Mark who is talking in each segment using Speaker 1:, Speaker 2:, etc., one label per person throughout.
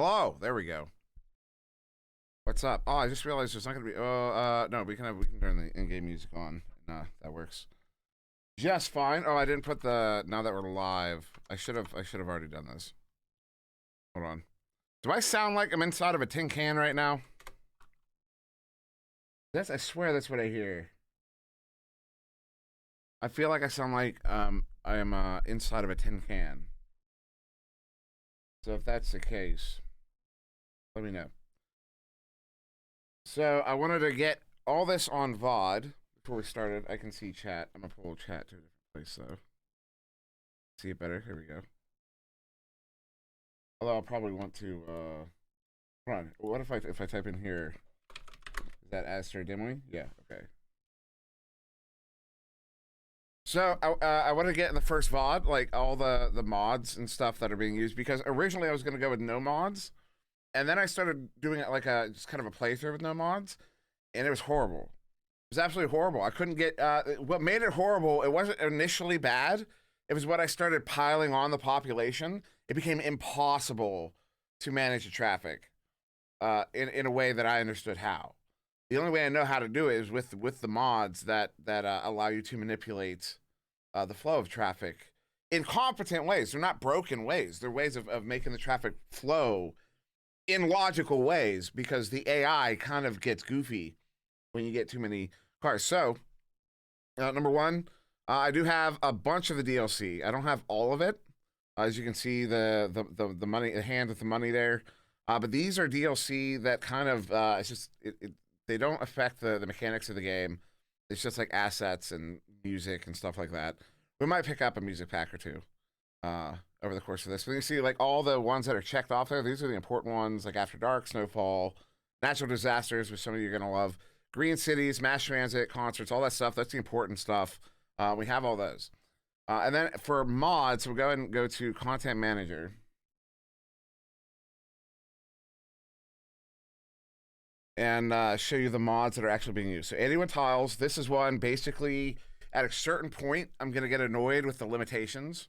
Speaker 1: Hello, there we go. What's up? Oh, I just realized there's not gonna be. No, we can turn the in-game music on. Nah, that works just fine. Oh, I didn't put the. Now that we're live, I should have already done this. Hold on. Do I sound like I'm inside of a tin can right now? I swear that's what I hear. I feel like I sound like I am inside of a tin can. So if that's the case, let me know. So I wanted to get all this on VOD before we started. I can see chat. I'm gonna pull chat to a different place though. See it better. Here we go. Although I'll probably want to hold on. What if I type in here? Is that SirDimwi? Yeah, okay. So I want to get in the first VOD, like all the mods and stuff that are being used, because originally I was gonna go with no mods. And then I started doing it like just kind of a playthrough with no mods, and it was horrible. It was absolutely horrible. I couldn't get what made it horrible. It wasn't initially bad. It was when I started piling on the population. It became impossible to manage the traffic in a way that I understood how. The only way I know how to do it is with the mods that allow you to manipulate the flow of traffic in competent ways. They're not broken ways. They're ways of making the traffic flow in logical ways, because the AI kind of gets goofy when you get too many cars. So, number one, I do have a bunch of the DLC. I don't have all of it. As you can see, the money, the hand with the money there. But these are DLC that kind of it's just they don't affect the mechanics of the game. It's just like assets and music and stuff like that. We might pick up a music pack or two over the course of this. But you see, like, all the ones that are checked off there, these are the important ones, like After Dark, Snowfall, Natural Disasters, which some of you are going to love, Green Cities, Mass Transit, concerts, all that stuff. That's the important stuff. We have all those. And then for mods, we'll go ahead and go to Content Manager. And show you the mods that are actually being used. So 81 tiles, this is one. Basically, at a certain point, I'm going to get annoyed with the limitations.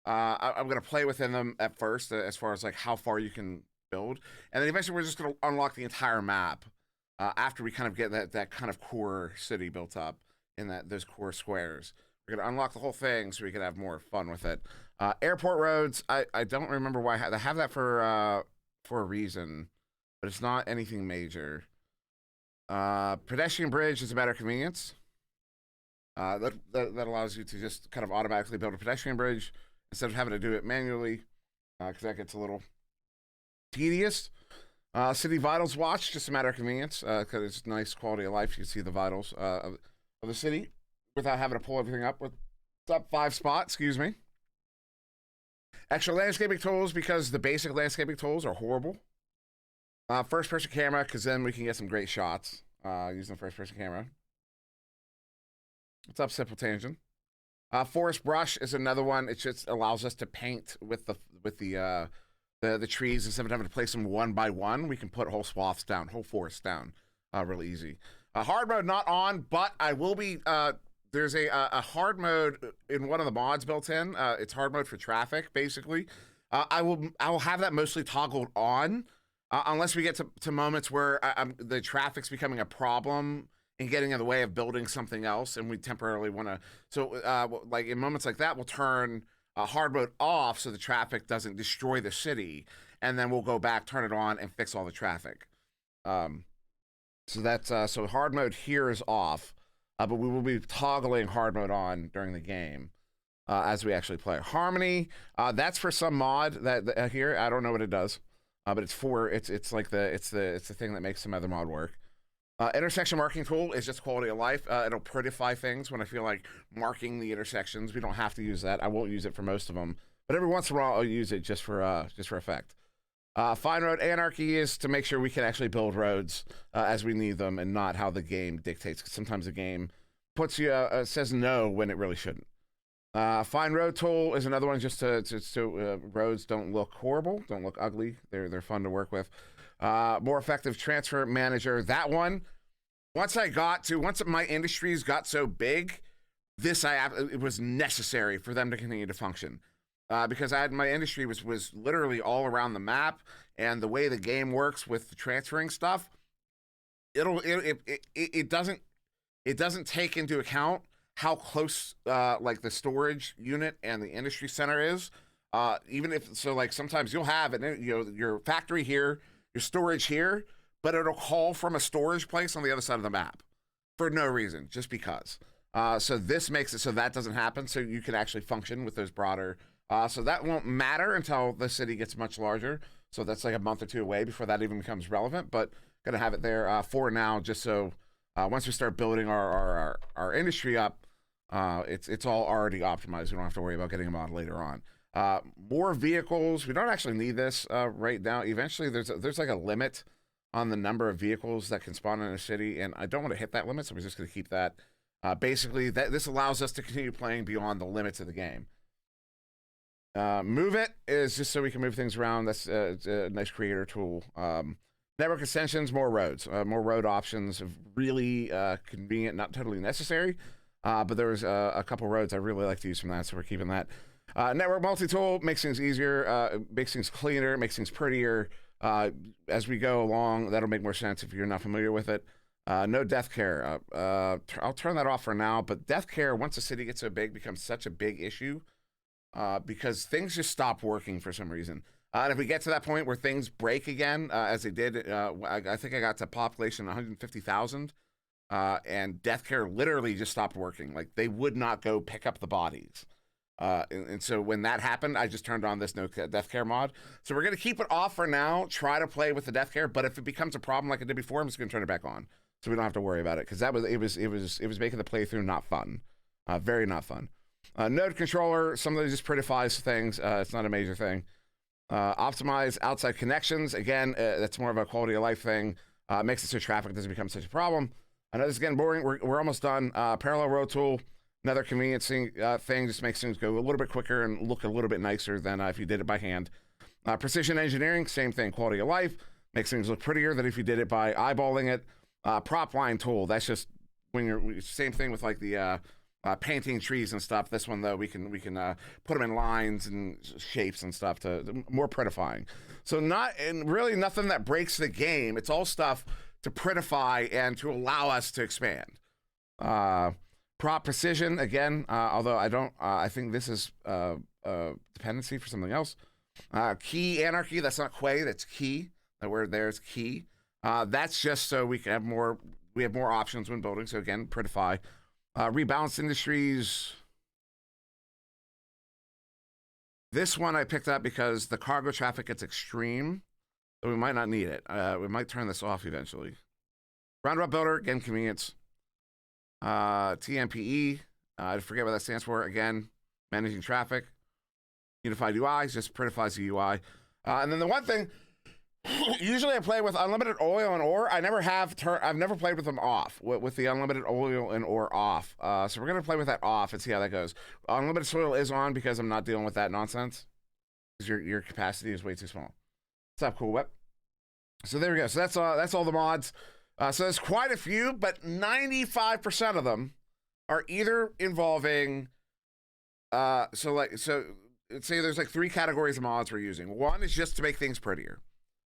Speaker 1: I'm going to play within them at first, as far as like how far you can build. And then eventually we're just going to unlock the entire map after we kind of get that kind of core city built up in those core squares. We're going to unlock the whole thing so we can have more fun with it. Airport roads, I don't remember why. They have that for a reason, but it's not anything major. Pedestrian bridge is a matter of convenience. That allows you to just kind of automatically build a pedestrian bridge instead of having to do it manually, because that gets a little tedious. City vitals watch, just a matter of convenience, because it's nice quality of life. You can see the vitals of the city without having to pull everything up with top 5 spot, excuse me. Extra landscaping tools, because the basic landscaping tools are horrible. First person camera, because then we can get some great shots using the first person camera. What's up, Simple Tangent? Forest brush is another one. It just allows us to paint with the trees instead of having to place them one by one. We can put whole swaths down, whole forests down, really easy. Hard mode not on, but I will be. There's a hard mode in one of the mods built in. It's hard mode for traffic, basically. I will have that mostly toggled on, unless we get to moments where the traffic's becoming a problem and getting in the way of building something else, and we temporarily want to. So, like in moments like that, we'll turn hard mode off so the traffic doesn't destroy the city, and then we'll go back, turn it on, and fix all the traffic. So that's so hard mode here is off, but we will be toggling hard mode on during the game as we actually play. Harmony, that's for some mod that here. I don't know what it does, but it's like the thing that makes some other mod work. Intersection marking tool is just quality of life. It'll prettify things when I feel like marking the intersections. We don't have to use that. I won't use it for most of them, but every once in a while I'll use it just for effect. Fine road anarchy is to make sure we can actually build roads as we need them, and not how the game dictates. Because sometimes the game puts you says no when it really shouldn't. Fine road tool is another one, just so roads don't look horrible, don't look ugly. They're fun to work with. More effective transfer manager. That one, once my industries got so big, it was necessary for them to continue to function. Because my industry was literally all around the map, and the way the game works with the transferring stuff, it doesn't take into account how close like the storage unit and the industry center is. Even if so, like sometimes you'll have it, your factory here, your storage here, but it'll call from a storage place on the other side of the map for no reason, just because. So this makes it so that doesn't happen, so you can actually function with those broader. So that won't matter until the city gets much larger. So that's like a month or two away before that even becomes relevant. But gonna have it there for now, just so once we start building our industry up, it's all already optimized. We don't have to worry about getting them on later on. More vehicles. We don't actually need this right now. Eventually, there's like a limit on the number of vehicles that can spawn in a city, and I don't want to hit that limit, so we're just going to keep that. Basically, this allows us to continue playing beyond the limits of the game. Move it is just so we can move things around. That's a nice creator tool. Network extensions, more roads, more road options. Really convenient, not totally necessary, but there's a couple roads I really like to use from that, so we're keeping that. Network multi-tool makes things easier, makes things cleaner, makes things prettier. As we go along, that'll make more sense if you're not familiar with it. No death care. I'll turn that off for now, but death care, once a city gets so big, becomes such a big issue because things just stop working for some reason. And if we get to that point where things break again, as they did, I think I got to population 150,000, and death care literally just stopped working. Like, they would not go pick up the bodies. And so when that happened, I just turned on this no death care mod. So we're going to keep it off for now, try to play with the death care, but if it becomes a problem like I did before, I'm just going to turn it back on. So we don't have to worry about it, because it was making the playthrough not fun. Very not fun. Node controller, some of those just prettifies things. It's not a major thing. Optimize outside connections. Again, that's more of a quality of life thing. Makes it so traffic doesn't become such a problem. I know this is getting boring. We're almost done. Parallel road tool. Another convenience thing, just makes things go a little bit quicker and look a little bit nicer than if you did it by hand. Precision engineering, same thing, quality of life, makes things look prettier than if you did it by eyeballing it. Prop line tool, that's just when you're, same thing with like the painting trees and stuff. This one though, we can put them in lines and shapes and stuff to more prettifying. So really nothing that breaks the game. It's all stuff to prettify and to allow us to expand. Prop precision, again, although I think this is dependency for something else. Key anarchy, that's not Quay, that's key. The word there is key. That's just so we can have more options when building. So again, prettify. Rebalance industries. This one I picked up because the cargo traffic gets extreme, so we might not need it. We might turn this off eventually. Roundabout builder, again, convenience. TMPE, I forget what that stands for. Again, managing traffic. Unified UI just prettifies the UI. And then the one thing, usually I play with unlimited oil and ore. I've never played with them off, with the unlimited oil and ore off. So we're gonna play with that off and see how that goes. Unlimited soil is on because I'm not dealing with that nonsense. Because your capacity is way too small. What's up, Cool Whip? So there we go. So that's all the mods. So there's quite a few, but 95% of them are either involving, so let's say there's like 3 categories of mods we're using. One is just to make things prettier.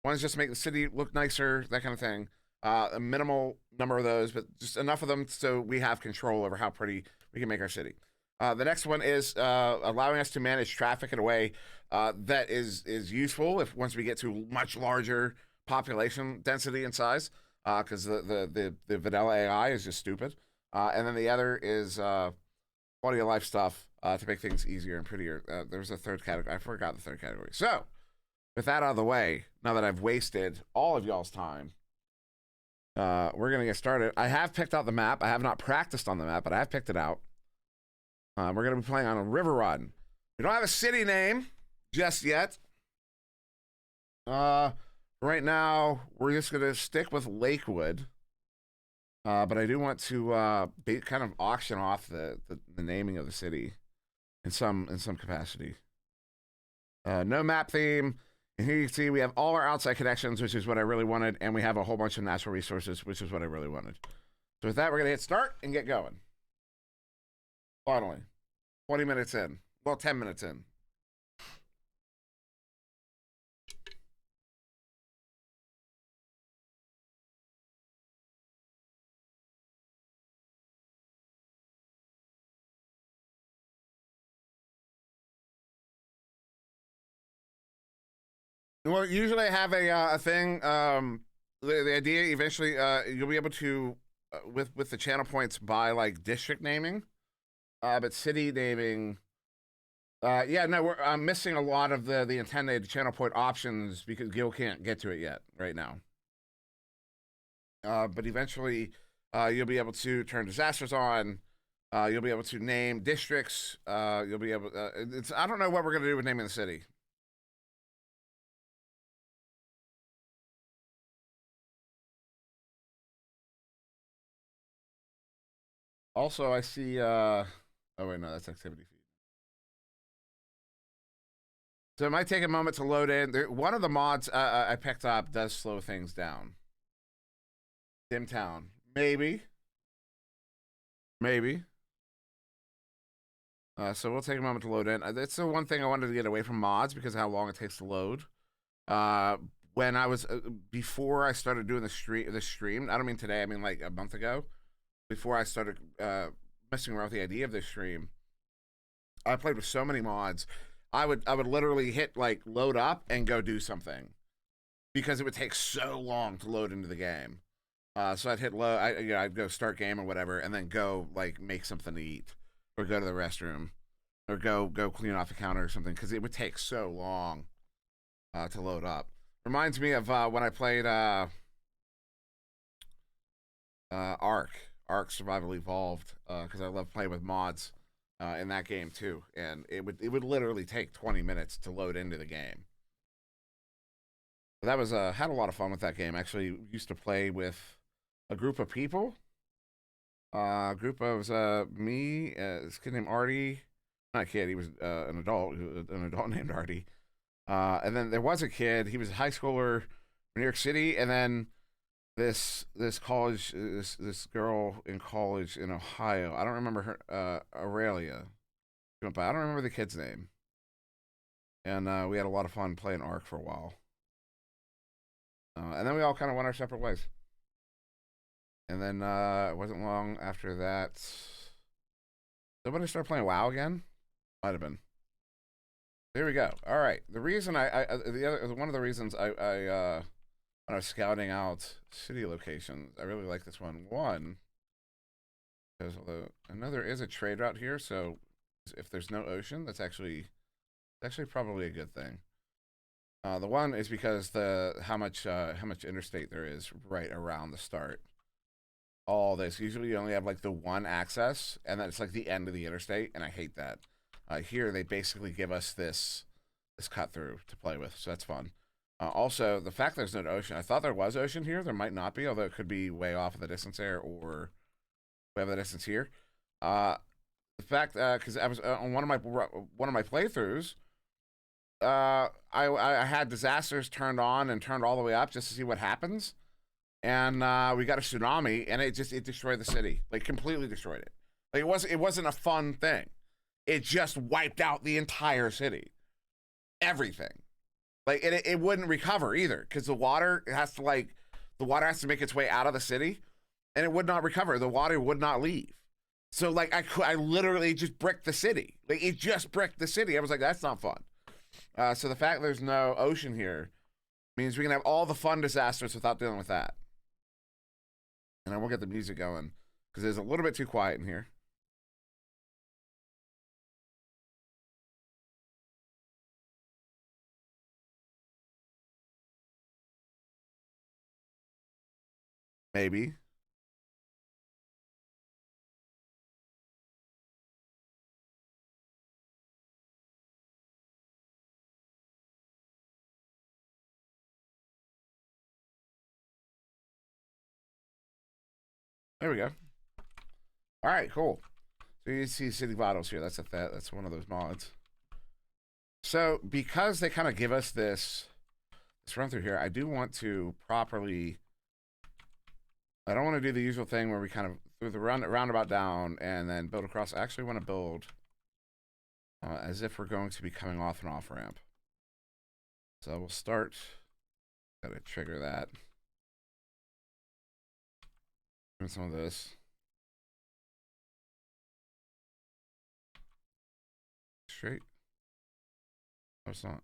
Speaker 1: One is just to make the city look nicer, that kind of thing. A minimal number of those, but just enough of them so we have control over how pretty we can make our city. The next one is allowing us to manage traffic in a way that is useful once we get to much larger population density and size. Because the vanilla AI is just stupid. And then the other is quality of life stuff to make things easier and prettier. There's a third category. I forgot the third category. So, with that out of the way, now that I've wasted all of y'all's time, we're going to get started. I have picked out the map. I have not practiced on the map, but I have picked it out. We're going to be playing on a river run. We don't have a city name just yet. Right now, we're just going to stick with Lakewood, but I do want to kind of auction off the naming of the city in some capacity. No map theme, and here you can see we have all our outside connections, which is what I really wanted, and we have a whole bunch of natural resources, which is what I really wanted. So with that, we're going to hit start and get going. Finally, 20 minutes in. Well, 10 minutes in. Well, usually I have a thing. The idea eventually, you'll be able to with the channel points buy like district naming, but city naming. Yeah, no, I'm missing a lot of the intended channel point options because Gil can't get to it yet right now. But eventually, you'll be able to turn disasters on. You'll be able to name districts. You'll be able. It's I don't know what we're gonna do with naming the city. Also, I see. Oh wait, no, that's activity feed. So it might take a moment to load in. One of the mods I picked up does slow things down. Dimtown, maybe, maybe. So we'll take a moment to load in. That's the one thing I wanted to get away from mods because of how long it takes to load. Uh, when I was before I started doing the stream. I don't mean today. I mean like a month ago. Before I started messing around with the idea of this stream, I played with so many mods. I would literally hit like load up and go do something because it would take so long to load into the game. So I'd hit load. I'd go start game or whatever, and then go like make something to eat, or go to the restroom, or go clean off the counter or something because it would take so long to load up. Reminds me of when I played Ark Survival Evolved because I love playing with mods in that game too, and it would literally take 20 minutes to load into the game. But that was had a lot of fun with that game. Actually, used to play with a group of people. Group of me, this kid named Artie. Not a kid, he was an adult named Artie. And then there was a kid. He was a high schooler in New York City, and then this college this girl in college in Ohio. I don't remember her Aurelia. But I don't remember the kid's name. And we had a lot of fun playing Ark for a while. And then we all kind of went our separate ways. And then it wasn't long after that. Somebody started playing WoW again. Might have been. There we go. All right. The reason one of the reasons when I was scouting out city locations, I really like this one. One, because I know there is a trade route here, so if there's no ocean, that's actually probably a good thing. The one is because how much interstate there is right around the start. All this usually you only have like the one access, and then it's like the end of the interstate, and I hate that. Here they basically give us this cut through to play with, so that's fun. Also, the fact there's no ocean, I thought there was ocean here. There might not be, although it could be way off in the distance there, or way off in the distance here. The fact, because I was on one of my playthroughs, I had disasters turned on and turned all the way up just to see what happens, and we got a tsunami, and it destroyed the city, like completely destroyed it. Like it wasn't a fun thing. It just wiped out the entire city, everything. Like it wouldn't recover either because the water has to make its way out of the city, and it would not recover. The water would not leave. So like I literally just bricked the city. Like it just bricked the city. I was like, that's not fun. So the fact there's no ocean here means we can have all the fun disasters without dealing with that. And I will get the music going because it's a little bit too quiet in here. Maybe. There we go. All right, cool. So you see City Vitals here. That's one of those mods. So because they kind of give us this run through here, I do want to properly. I don't want to do the usual thing where we kind of through the roundabout down and then build across. I actually want to build as if we're going to be coming off an off ramp. So we'll start. Gotta trigger that. Doing some of this. Straight. No, it's not.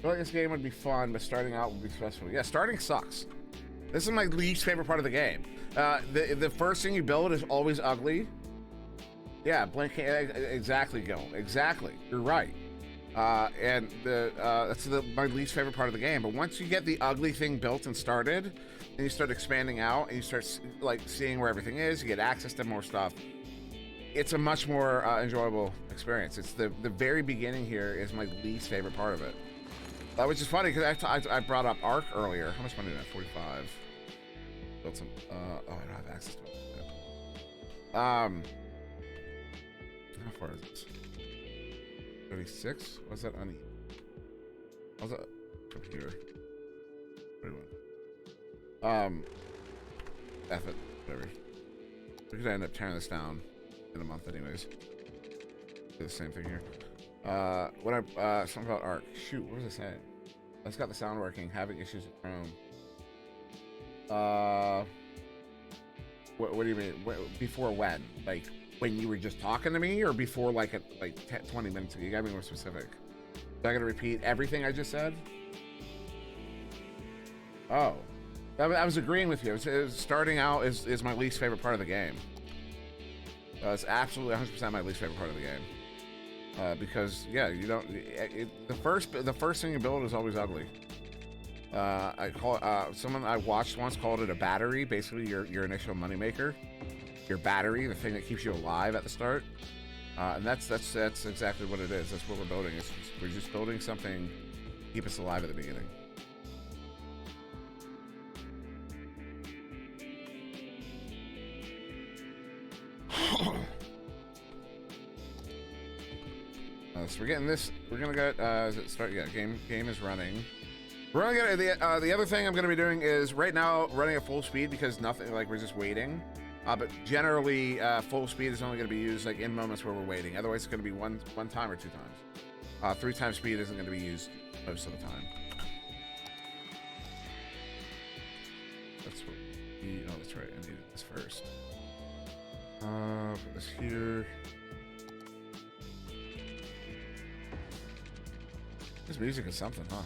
Speaker 1: I feel like this game would be fun, but starting out would be stressful. Yeah, starting sucks. This is my least favorite part of the game. The first thing you build is always ugly. Yeah, blank. Exactly, Gil. Exactly. You're right. And that's my least favorite part of the game. But once you get the ugly thing built and started, and you start expanding out, and you start like seeing where everything is, you get access to more stuff. It's a much more enjoyable experience. It's the very beginning here is my least favorite part of it. Which is funny because I brought up Arc earlier. How much money did I have? 45. Built some. Oh, I don't have access to it. How far is this? 36? What's that uneven? How's that from here? 31. F it. Whatever. We could end up tearing this down in a month anyways. Do the same thing here. Something about Arc. Shoot, what was it saying? It's got the sound working, having issues with Chrome. What do you mean? Before when? Like when you were just talking to me, or before like 20 minutes ago? You gotta be more specific. So I gotta repeat everything I just said? Oh. I was agreeing with you. It was starting out is my least favorite part of the game. It's absolutely 100% my least favorite part of the game. Because yeah, you don't. The first thing you build is always ugly. Someone I watched once called it a battery. Basically, your initial moneymaker, your battery, the thing that keeps you alive at the start. And that's exactly what it is. That's what we're building. We're just building something to keep us alive at the beginning. So we're getting this. We're gonna get. Does it start? Yeah, game is running. We're only gonna. The other thing I'm gonna be doing is right now running at full speed because nothing. Like we're just waiting. But generally, full speed is only gonna be used like in moments where we're waiting. Otherwise, it's gonna be one time or 2 times. 3 times speed isn't gonna be used most of the time. That's what. Oh, that's right. I needed this first. Put this here. This music is something, huh?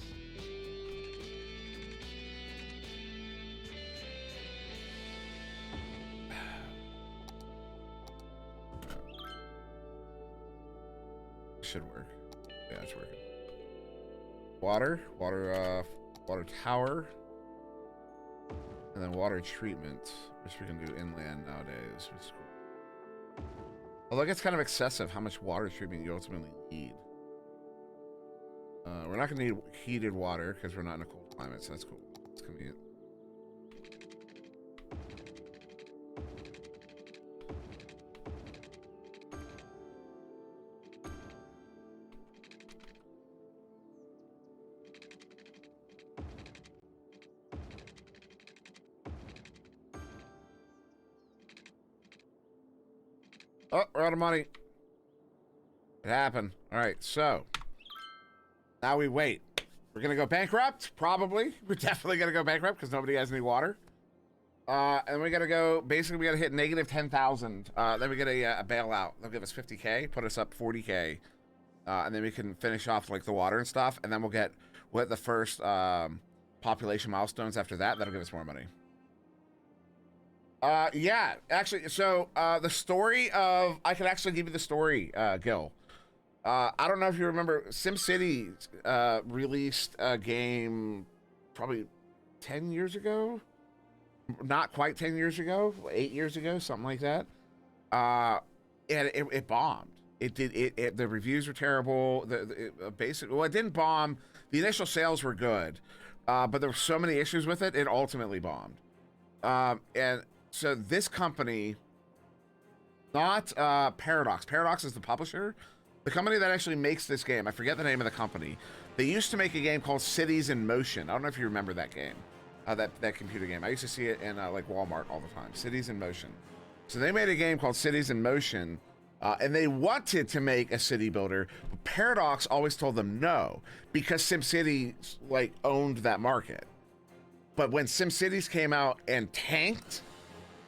Speaker 1: Should work. Yeah, it's working. Water tower, and then water treatment, which we can do inland nowadays, which is cool. Although it gets kind of excessive how much water treatment you ultimately need. We're not going to need heated water because we're not in a cold climate, so that's cool. It's convenient. Oh, we're out of money. It happened. All right, so now we wait. We're gonna go bankrupt, probably. We're definitely gonna go bankrupt because nobody has any water. And we gotta go. Basically, we gotta hit negative 10,000. Then we get a bailout. They'll give us 50K, put us up 40K, and then we can finish off like the water and stuff. And then we'll get the first population milestones after that. That'll give us more money. Yeah, actually, so the story of I can actually give you the story, Gil. I don't know if you remember, SimCity released a game probably 10 years ago. Not quite 10 years ago, 8 years ago, something like that. And it bombed. The reviews were terrible. Basically, well, it didn't bomb. The initial sales were good, but there were so many issues with it, it ultimately bombed. And so this company, not Paradox. Paradox is the publisher. The company that actually makes this game, I forget the name of the company. They used to make a game called Cities in Motion. I don't know if you remember that game, that computer game. I used to see it in like Walmart all the time. Cities in Motion. So they made a game called Cities in Motion, and they wanted to make a city builder. But Paradox always told them no because SimCity like owned that market. But when SimCities came out and tanked,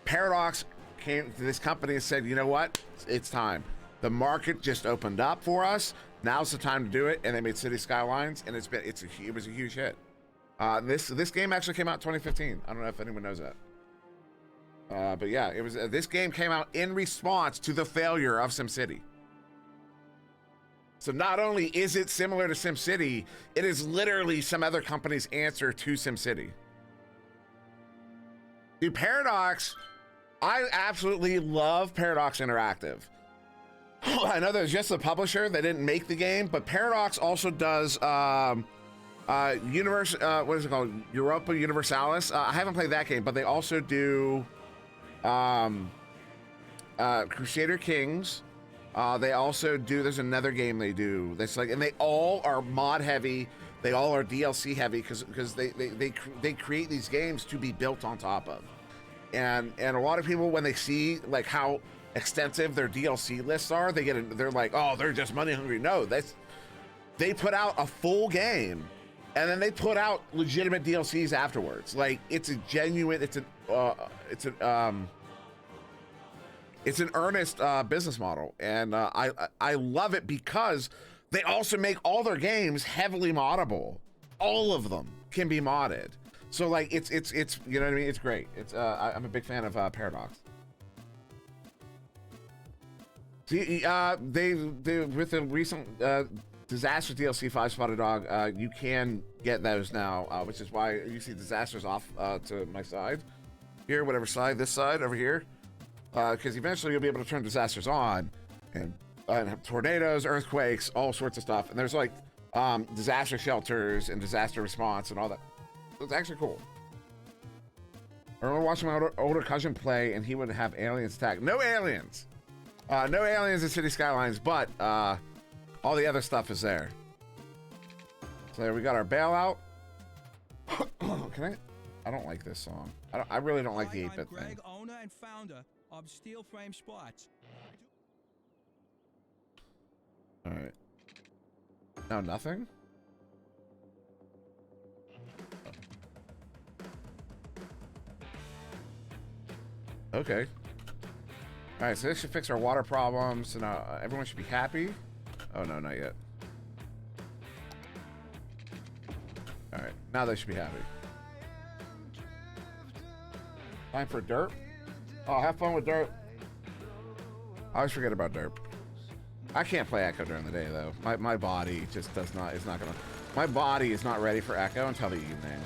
Speaker 1: Paradox came to this company and said, you know what? It's time. The market just opened up for us. Now's the time to do it, and they made City Skylines, and it was a huge hit. This game actually came out in 2015. I don't know if anyone knows that. But yeah, it was. This game came out in response to the failure of SimCity. So not only is it similar to SimCity, it is literally some other company's answer to SimCity. Dude, Paradox, I absolutely love Paradox Interactive. I know there's just a publisher that didn't make the game, but Paradox also does what is it called? Europa Universalis. I haven't played that game, but they also do Crusader Kings. They also do, there's another game they do that's like, and they all are mod heavy. They all are DLC heavy because they create these games to be built on top of. And a lot of people, when they see like how extensive their DLC lists are, they're like, oh, they're just money hungry. No, they put out a full game and then they put out legitimate DLCs afterwards. Like it's a genuine, it's an earnest business model, and I love it because they also make all their games heavily moddable. All of them can be modded. So like it's you know what I mean? It's great. I'm a big fan of Paradox. See, they with the recent Disaster DLC 5 Spotted Dog, you can get those now, which is why you see Disasters off to my side here, whatever side, this side over here. Because eventually you'll be able to turn Disasters on and have tornadoes, earthquakes, all sorts of stuff. And there's like disaster shelters and disaster response and all that. It's actually cool. I remember watching my older cousin play, and he would have aliens attack. No aliens. No aliens in City Skylines, but all the other stuff is there. So there we got our bailout. I don't like this song. I really don't like the 8-bit thing.
Speaker 2: Greg, owner and founder of Steel Frame Sports.
Speaker 1: All right. No, nothing? Okay. All right, so this should fix our water problems, and everyone should be happy. Oh, no, not yet. All right, now they should be happy. Time for dirt. Oh, have fun with dirt. I always forget about dirt. I can't play Echo during the day though. My body just is not gonna. My body is not ready for Echo until the evening.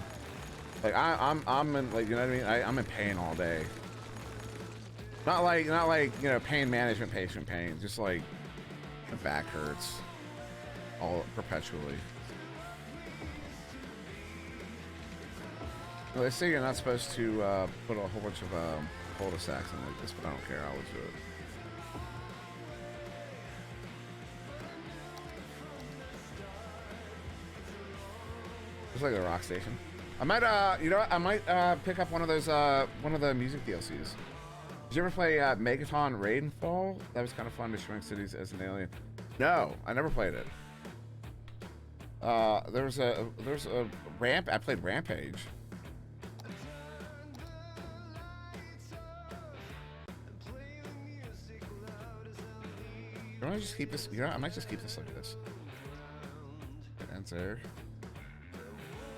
Speaker 1: Like I'm in, like, you know what I mean? I'm in pain all day. Not like you know, pain management patient pain. Just like my back hurts all perpetually. Well, they say you're not supposed to put a whole bunch of cul-de-sacs in like this, but I don't care. I'll do it. It's like a rock station. I might, you know what? I might pick up one of those, one of the music DLCs. Did you ever play Megaton Rainfall? That was kind of fun, destroying cities as an alien. No, I never played it. There's a ramp. I played Rampage. Do I just keep this? You know, I might just keep this like this. Enter.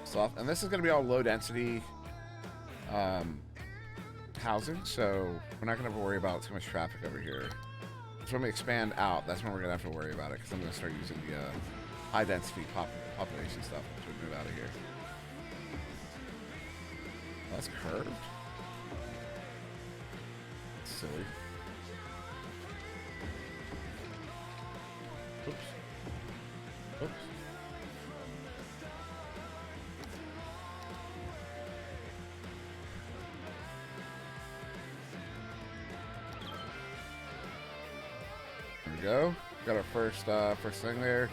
Speaker 1: Soft, and this is going to be all low density housing, so we're not going to have to worry about too much traffic over here. So when we expand out, that's when we're going to have to worry about it, because I'm going to start using the high density population stuff once we move out of here. Oh, that's curved. That's silly. Oops. Oops. There we go. Got our first thing there.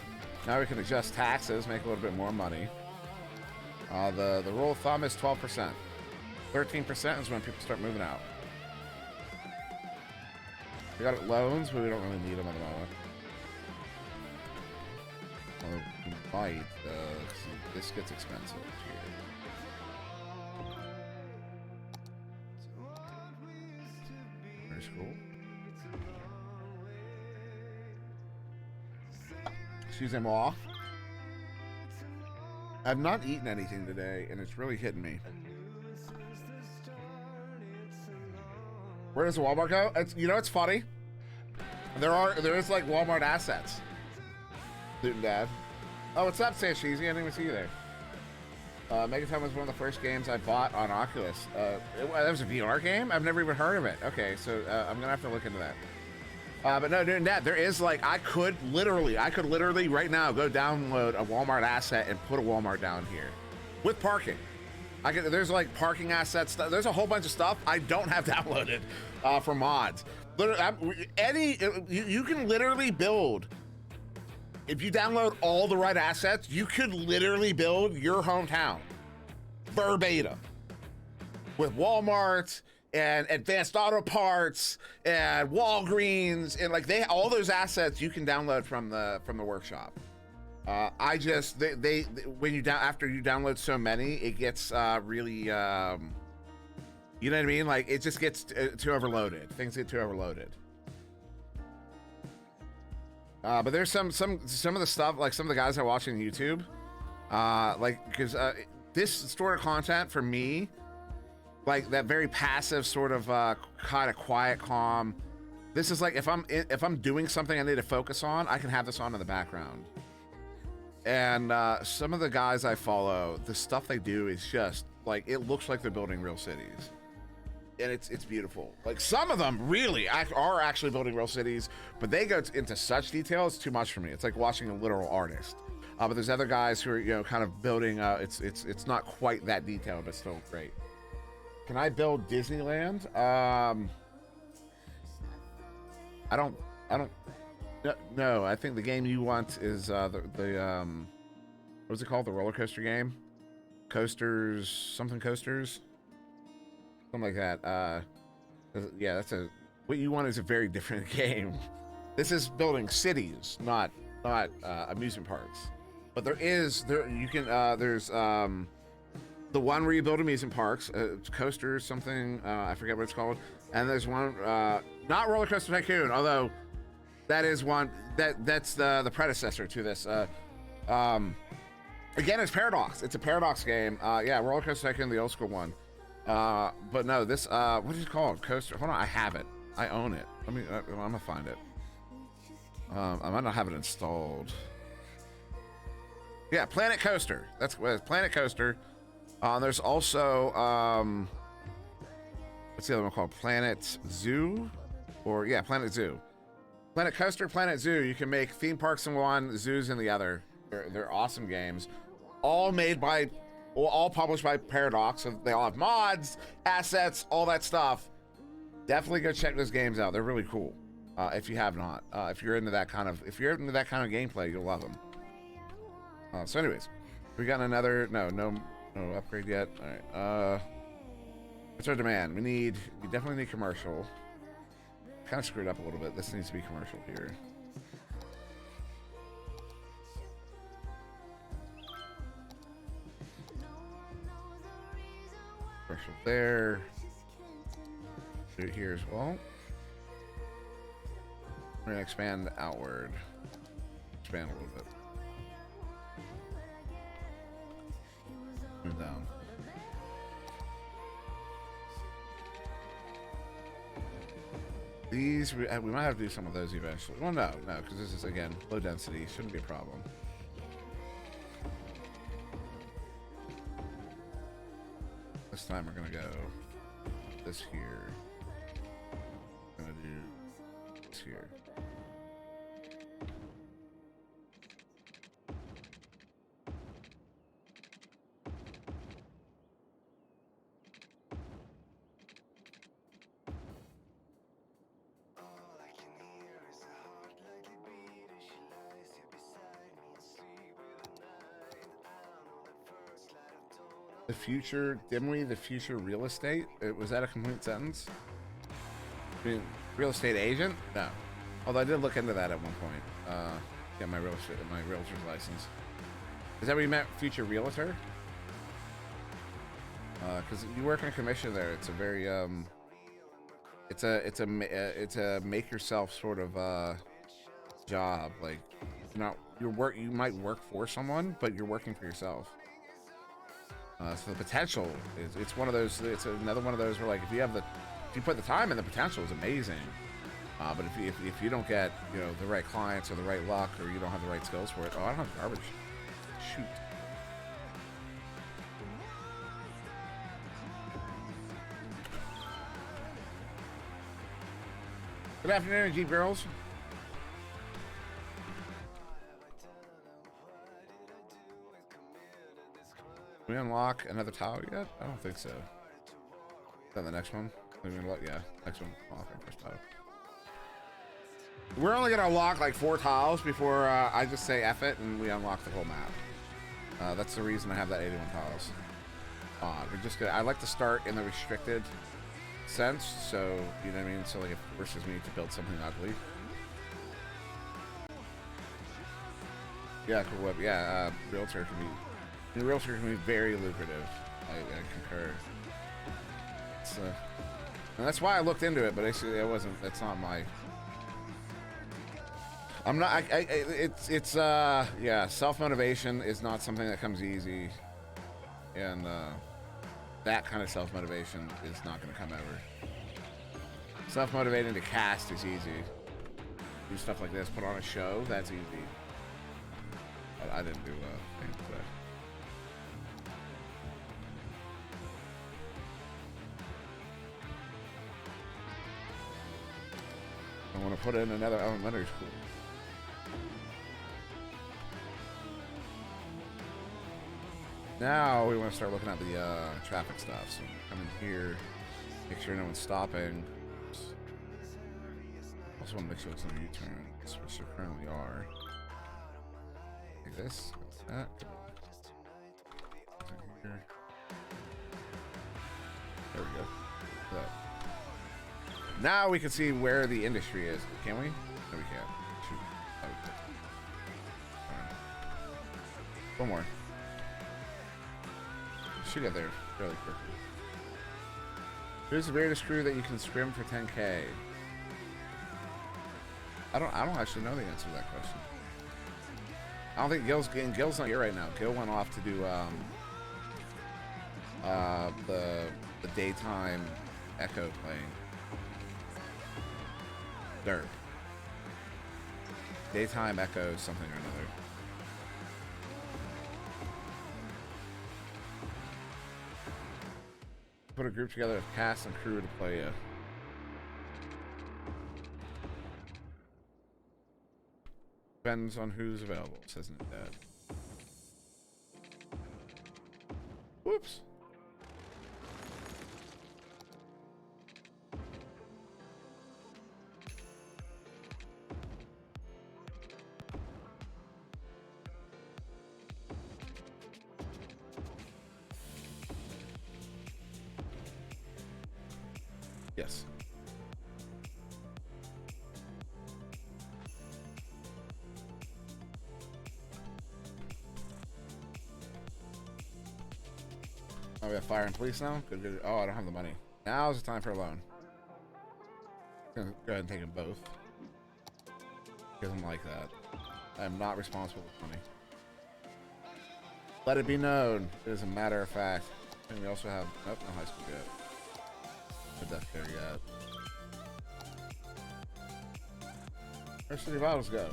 Speaker 1: Now we can adjust taxes, make a little bit more money. The rule of thumb is 12%. 13% is when people start moving out. We got loans, but we don't really need them at the moment. We might, this gets expensive here. Very cool. SirDimwi. I've not eaten anything today, and it's really hitting me. Where does the Walmart go? It's, you know, it's funny. There is like Walmart assets. Newton Dad. Oh, what's up, Sancheezy? I didn't even see you there. Megaton was one of the first games I bought on Oculus. That was a VR game? I've never even heard of it. Okay, so I'm gonna have to look into that. But no, doing that, there is like, I could literally right now go download a Walmart asset and put a Walmart down here with parking. There's like parking assets. There's a whole bunch of stuff I don't have downloaded for mods. Literally, you can literally build. If you download all the right assets, you could literally build your hometown verbatim with Walmart and Advanced Auto Parts and Walgreens and like all those assets you can download from the workshop. When you after you download so many, it gets really you know what I mean? Like it just gets too overloaded. Things get too overloaded. But there's some of the stuff, like some of the guys I watch on YouTube, like because this sort of content for me, like that very passive sort of kind of quiet, calm. This is like if I'm doing something I need to focus on, I can have this on in the background. And some of the guys I follow, the stuff they do is just like it looks like they're building real cities. And it's beautiful. Like some of them really are actually building real cities, but they go into such detail. It's too much for me. It's like watching a literal artist. But there's other guys who are, you know, kind of building. It's not quite that detailed, but still great. Can I build Disneyland? I don't. No. I think the game you want is the what's it called? The roller coaster game. Something coasters. Something like that. Yeah, what you want is a very different game. This is building cities, not amusement parks. But there's the one where you build amusement parks, coasters, something, I forget what it's called. And there's one, not Roller Coaster Tycoon, although that is one that's the predecessor to this. Again, it's Paradox. It's a Paradox game. Yeah, Roller Coaster Tycoon, the old school one. But no, this what is it called? Coaster. Hold on, I have it. I own it. I'm gonna find it. I might not have it installed. Yeah, Planet Coaster. That's what it's, Planet Coaster. There's also what's the other one called? Planet Zoo, or yeah, Planet Zoo. Planet Coaster, Planet Zoo. You can make theme parks in one, zoos in the other. They're awesome games, all published by Paradox. So they all have mods, assets, all that stuff. Definitely go check those games out. They're really cool. If you have not, if you're into that kind of gameplay, you'll love them. So anyways, we got another no upgrade yet. All right. What's our demand? We definitely need commercial. Kind of screwed up a little bit. This needs to be commercial here. Commercial there. Do it here as well. We're gonna expand outward. Expand a little bit. Move down. These we might have to do some of those eventually. Well, no, because this is again low density. Shouldn't be a problem. This time we're gonna go this here. We're gonna do this here. The future, Dimwi, the future real estate? Was that a complete sentence? I mean, real estate agent? No. Although I did look into that at one point. Get my realtor's license. Is that what you meant, future realtor? Because you work on commission there. It's a very it's a make yourself sort of job. Like You know, you might work for someone, but you're working for yourself. So the potential it's one of those. It's another one of those where like if you put the time in, the potential is amazing. But if you don't get the right clients or the right luck, or you don't have the right skills for it, I don't have garbage. Shoot. Good afternoon, Jeep girls. We unlock another tower yet? I don't think so. Is that the next one? Yeah, next one. Unlock our first tower. We're only gonna unlock like 4 tiles before I just say F it and we unlock the whole map. That's the reason I have that 81 tiles. We're just gonna. I like to start in the restricted sense, so you know what I mean. So like it forces me to build something ugly. Yeah, cool web. Yeah, realtor can be very lucrative. I concur. And that's why I looked into it, but actually it wasn't. That's not my. I'm not. It's yeah. Self motivation is not something that comes easy, and that kind of self motivation is not going to come ever. Self motivating to cast is easy. Do stuff like this. Put on a show. That's easy. I didn't do things today. I want to put in another elementary school. Now we want to start looking at the traffic stuff. So come in here, make sure no one's stopping. Also want to make sure it's no U-turns, which there currently are. Like this, that. Here. There we go. That. Now we can see where the industry is. Can we? No, we can't. Shoot. Oh, we can. Right. One more. Should get there fairly quickly. Here's the weirdest screw that you can scrim for 10K. I don't actually know the answer to that question. I don't think Gil's not here right now. Gil went off to do the daytime echo playing. Dirt. Daytime echo something or another. Put a group together of cast and crew to play you. Depends on who's available, says Dad. Whoops. Yes. Oh, we have fire and police now? Good, good. Oh, I don't have the money. Now's the time for a loan. I'm gonna go ahead and take them both. Because I'm like that. I am not responsible with money. Let it be known. It is a matter of fact. And we also have... Nope, no high school yet. No death care yet. Where should the bottles go?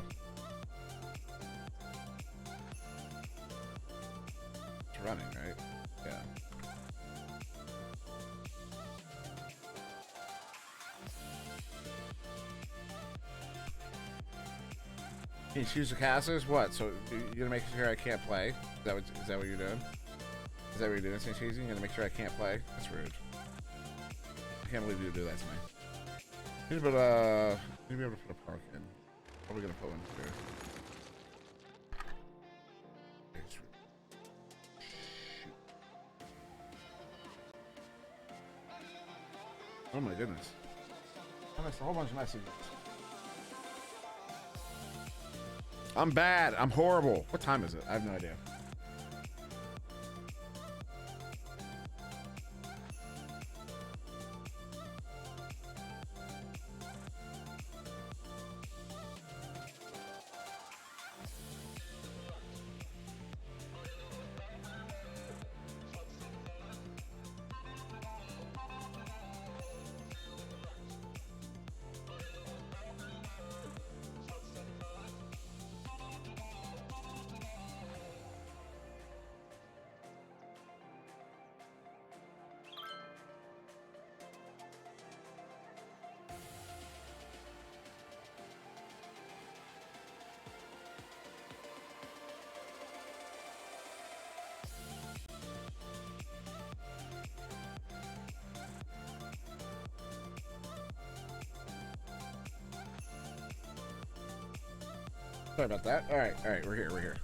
Speaker 1: It's running, right? Yeah. Can you choose the casters? What? So you're gonna make sure I can't play? Is that what you're doing? Is that what you're doing, St. Cheesy? You're gonna make sure I can't play? That's rude. I can't believe you do that to me. Need to be able to put a park in. What are we gonna put one here? Oh my goodness. I missed a whole bunch of messages. I'm bad. I'm horrible. What time is it? I have no idea. Sorry about that. All right, we're here.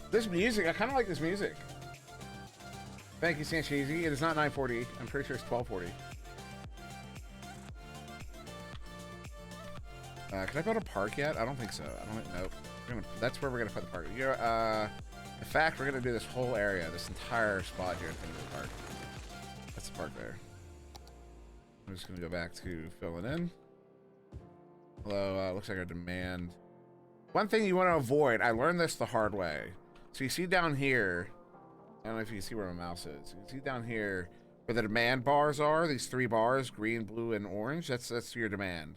Speaker 1: This music, I kind of like this music. Thank you, Sanchezy. It is not 9:40. I'm pretty sure it's 12:40. Can I build a park yet? I don't think so. I don't know. That's where we're gonna put the park. In fact, we're gonna do this whole area, this entire spot here. Is gonna be the park. That's the park there. I'm just gonna go back to filling in. Although, looks like our demand. One thing you want to avoid, I learned this the hard way. So you see down here, I don't know if you can see where my mouse is. You can see down here where the demand bars are, these 3 bars, green, blue, and orange, that's your demand.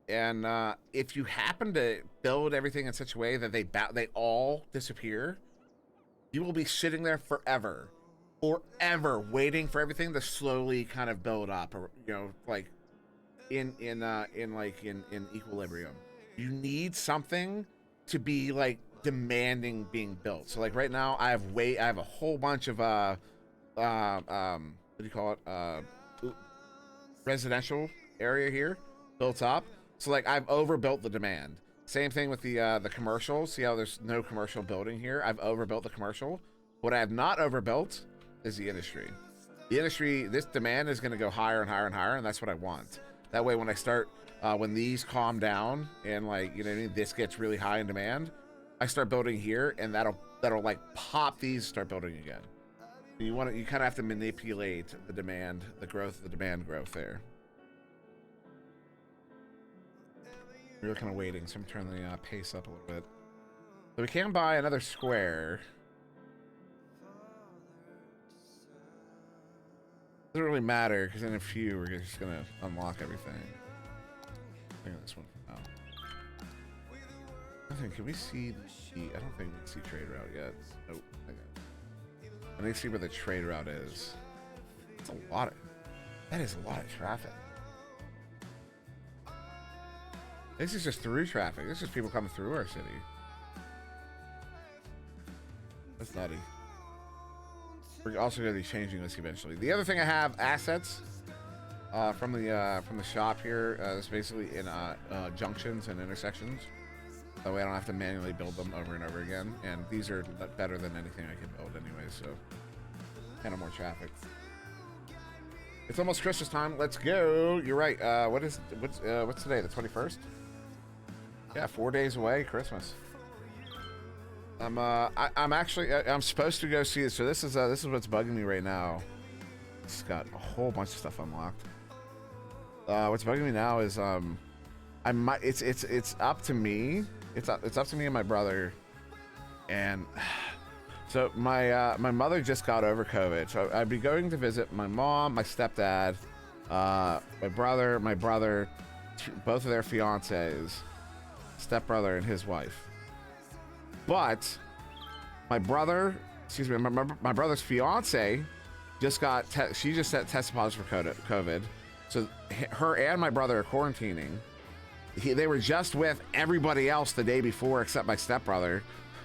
Speaker 1: And if you happen to build everything in such a way that they all disappear, you will be sitting there forever waiting for everything to slowly kind of build up, or like in equilibrium. You need something to be like demanding being built. So like right now I have a whole bunch of what do you call it, residential area here built up. So like I've overbuilt the demand. Same thing with the commercial. See how there's no commercial building here? I've overbuilt the commercial. What I have not overbuilt is the industry. The industry, this demand is going to go higher and higher and higher, and that's what I want. That way when I start, when these calm down and like, you know what I mean, this gets really high in demand, I start building here, and that'll like pop these, start building again. You kind of have to manipulate the demand, the demand growth there. We're kind of waiting, so I'm turning the pace up a little bit. So we can buy another square. Doesn't really matter, because in a few we're just gonna unlock everything. I think this one for now. Can we see the? I don't think we can see trade route yet. Nope. I need to see where the trade route is. That's a lot of. That is a lot of traffic. This is just through traffic. This is just people coming through our city. That's nutty. We're also going to be changing this eventually. The other thing I have, assets from the shop here. It's basically in junctions and intersections. That way I don't have to manually build them over and over again. And these are better than anything I can build anyway, so kind of more traffic. It's almost Christmas time. Let's go. You're right. What's today? The 21st? Yeah, 4 days away, Christmas. I'm actually supposed to go see it. So this is what's bugging me right now. It's got a whole bunch of stuff unlocked. What's bugging me now is it's up to me. It's up to me and my brother. And so my mother just got over COVID. So I'd be going to visit my mom, my stepdad, my brother, both of their fiancés, stepbrother and his wife. But my brother's fiance just got tested positive for COVID. So her and my brother are quarantining. They were just with everybody else the day before except my stepbrother.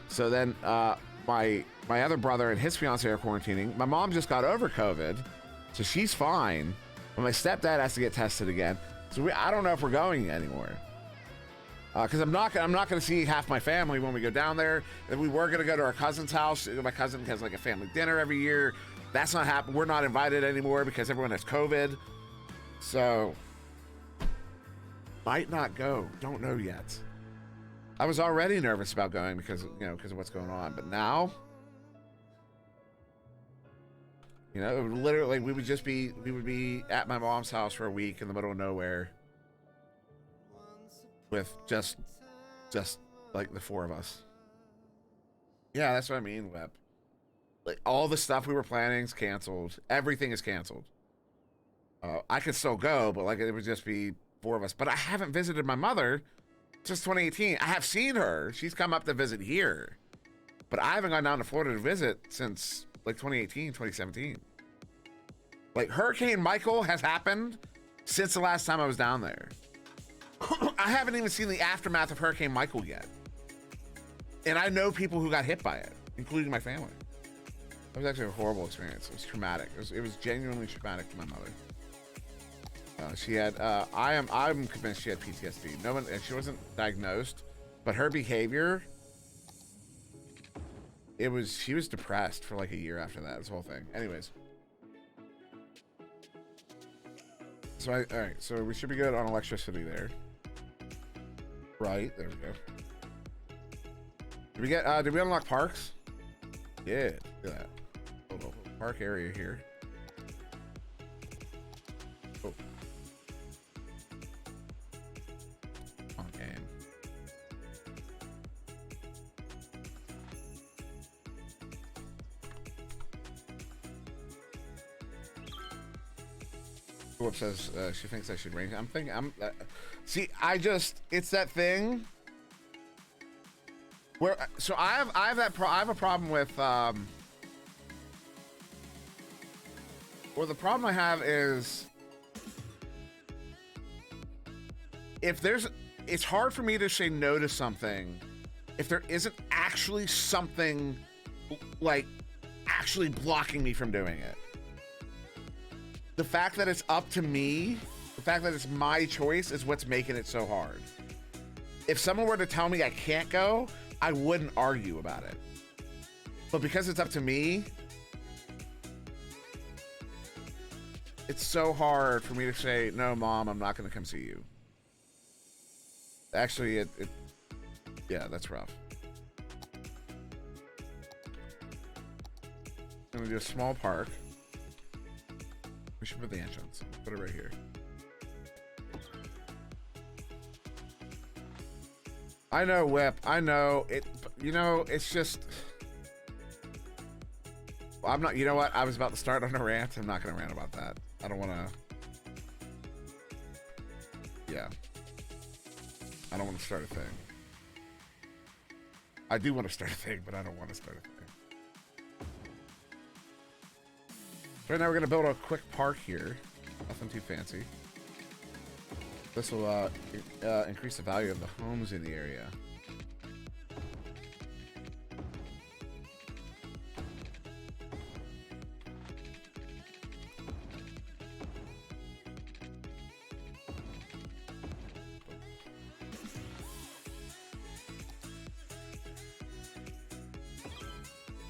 Speaker 1: So then my other brother and his fiance are quarantining. My mom just got over COVID, so she's fine. But my stepdad has to get tested again. So I don't know if we're going anymore. Because I'm not going to see half my family when we go down there. If we were going to go to our cousin's house, my cousin has like a family dinner every year. That's not happening. We're not invited anymore because everyone has COVID. So might not go. Don't know yet. I was already nervous about going because of what's going on, but now, literally we would be at my mom's house for a week in the middle of nowhere. With just like the 4 of us. Yeah, that's what I mean, Web. Like all the stuff we were planning is canceled. Everything is canceled. I could still go, but like it would just be 4 of us. But I haven't visited my mother since 2018. I have seen her. She's come up to visit here. But I haven't gone down to Florida to visit since like 2018, 2017. Like Hurricane Michael has happened since the last time I was down there. I haven't even seen the aftermath of Hurricane Michael yet. And I know people who got hit by it, including my family. It was actually a horrible experience. It was traumatic. It was genuinely traumatic for my mother. She had, I'm convinced she had PTSD. No one, and she wasn't diagnosed, but her behavior, she was depressed for like a year after that, this whole thing. Anyways. So all right, so we should be good on electricity there. Right, there we go. Did we unlock parks? Yeah, look at that. Little park area here. Oh. On game. Whoop says she thinks I should range. See, it's that thing where, so I have a problem with, or the problem I have is, it's hard for me to say no to something if there isn't actually something like actually blocking me from doing it. The fact that it's up to me, the fact that it's my choice is what's making it so hard. If someone were to tell me I can't go, I wouldn't argue about it. But because it's up to me, it's so hard for me to say, no, Mom, I'm not going to come see you. Actually, yeah, that's rough. I'm going to do a small park. We should put the entrance. Put it right here. I know, Whip. I know it. You know, it's just. Well, I'm not. You know what? I was about to start on a rant. I'm not going to rant about that. I don't want to. Yeah. I don't want to start a thing. I do want to start a thing, but I don't want to start a thing. Right now we're going to build a quick park here. Nothing too fancy. This will increase the value of the homes in the area.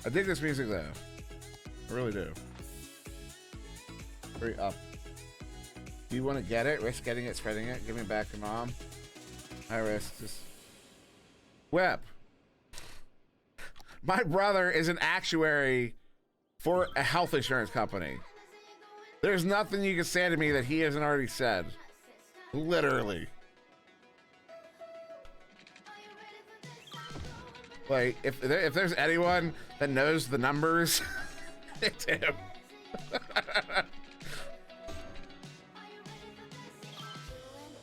Speaker 1: I dig this music though. I really do. Hurry up. Do you want to get it? Risk getting it, spreading it? Give me back to Mom. I risk just... Whip. My brother is an actuary for a health insurance company. There's nothing you can say to me that he hasn't already said. Literally. Like, if there's anyone that knows the numbers, it's him.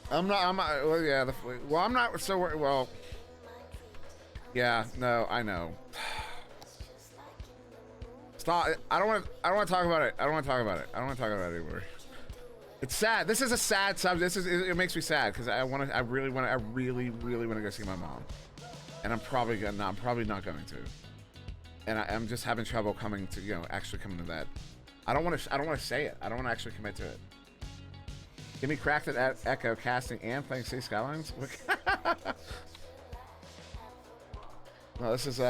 Speaker 1: I'm not, well, yeah, well, I'm not so worried, well, yeah, no, I know. Stop, I don't want to talk about it. I don't want to talk about it anymore. It's sad. This is a sad subject. It makes me sad because I really want to go see my mom. And I'm probably not going to. And I'm just having trouble coming to, actually coming to that. I don't want to say it. I don't want to actually commit to it. Give me cracked at Echo casting and playing City Skylines. No, this is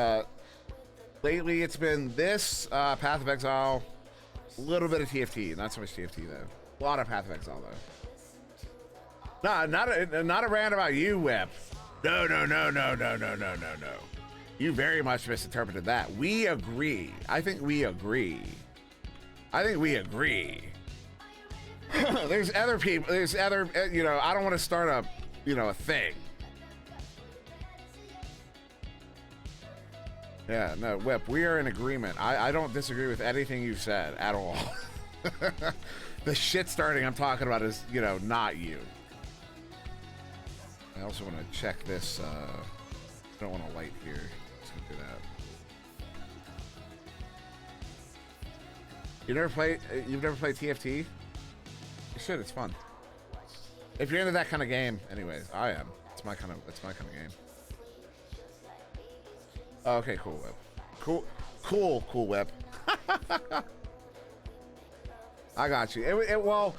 Speaker 1: lately it's been this Path of Exile, a little bit of TFT, not so much TFT though. A lot of Path of Exile though. No, not a rant about you, Whip. No. You very much misinterpreted that. We agree. I think we agree. There's other people. There's other. I don't want to start a thing. Yeah, no, Whip. We are in agreement. I don't disagree with anything you said at all. The shit starting I'm talking about is not you. I also want to check this. I don't want a light here. Just gonna do that. You've never played TFT? You should. It's fun. If you're into that kind of game, anyways, I am. It's my kind of game. Okay, cool, Whip. Cool, Whip. I got you. Well,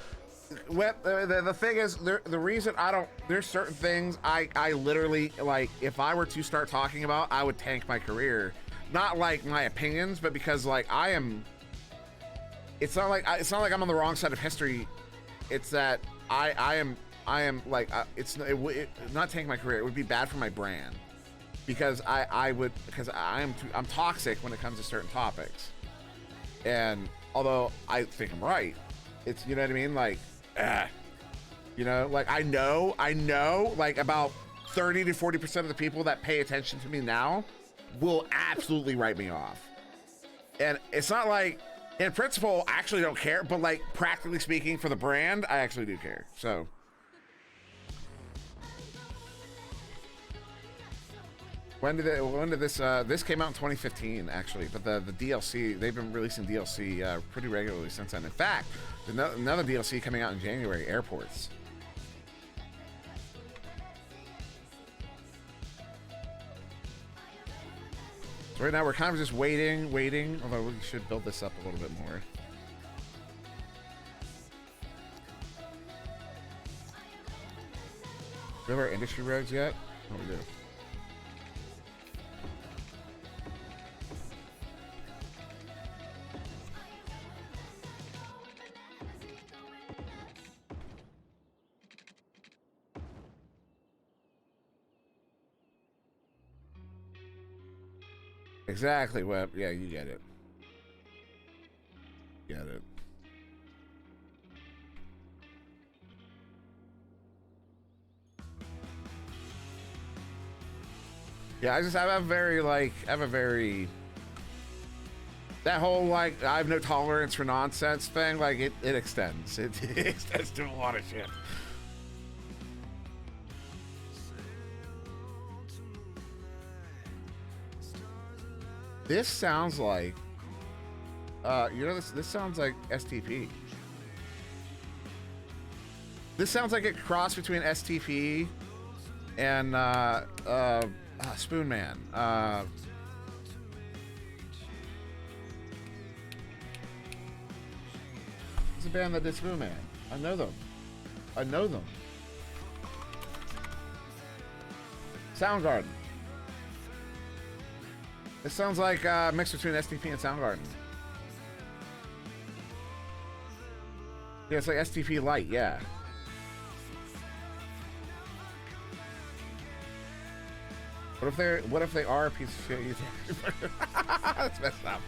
Speaker 1: the thing is, the reason I don't, there's certain things I literally, like, if I were to start talking about, I would tank my career. Not like my opinions, but because like it's not like I'm on the wrong side of history. It's that I am like, not tank my career. It would be bad for my brand because I'm toxic when it comes to certain topics. And although I think I'm right, it's, you know what I mean? Like, you know, like I know, like about 30 to 40% of the people that pay attention to me now will absolutely write me off. And it's not like, in principle, I actually don't care, but like practically speaking for the brand, I actually do care. So. When did this came out in 2015 actually, but the DLC, they've been releasing DLC pretty regularly since then. In fact, another DLC coming out in January, Airports. So right now we're kind of just waiting, although we should build this up a little bit more. Do we have our industry roads yet? Oh, we do. Exactly, Web. Yeah, you get it. Get it. Yeah, I have a very that whole like I have no tolerance for nonsense thing. Like it extends. It extends to a lot of shit. This sounds like, you know, this sounds like STP. This sounds like a cross between STP and Spoon Man. It's a band that did Spoon Man. I know them. Soundgarden. It sounds like a mix between STP and Soundgarden. Yeah, it's like STP light, yeah. What if they are a piece of shit? You think? That's messed up.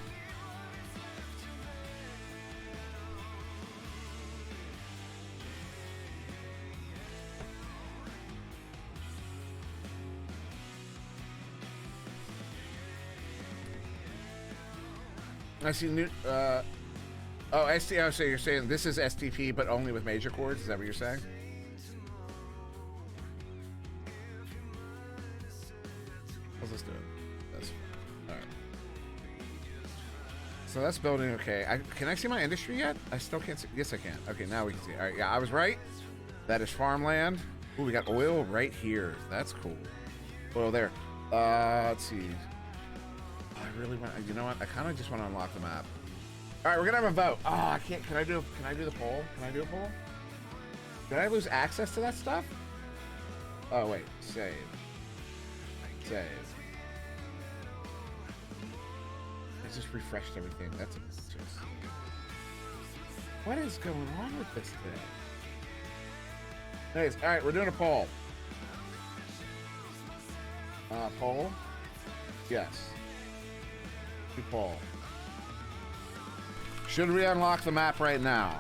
Speaker 1: I see new. Oh, so you're saying this is STP, but only with major chords? Is that what you're saying? Let's do it. That's all right. So that's building. Okay. Can I see my industry yet? I still can't see. Yes, I can. Okay, now we can see. All right. Yeah, I was right. That is farmland. Ooh, we got oil right here. That's cool. Oil there. Let's see. I really want. You know what? I kind of just want to unlock the map. All right, we're gonna have a vote. Oh, I can't. Can I do the poll? Can I do a poll? Did I lose access to that stuff? Oh wait, save. I just refreshed everything. That's just. What is going on with this thing? Anyways, all right, we're doing a poll. Poll? Yes. Poll. Should we unlock the map right now?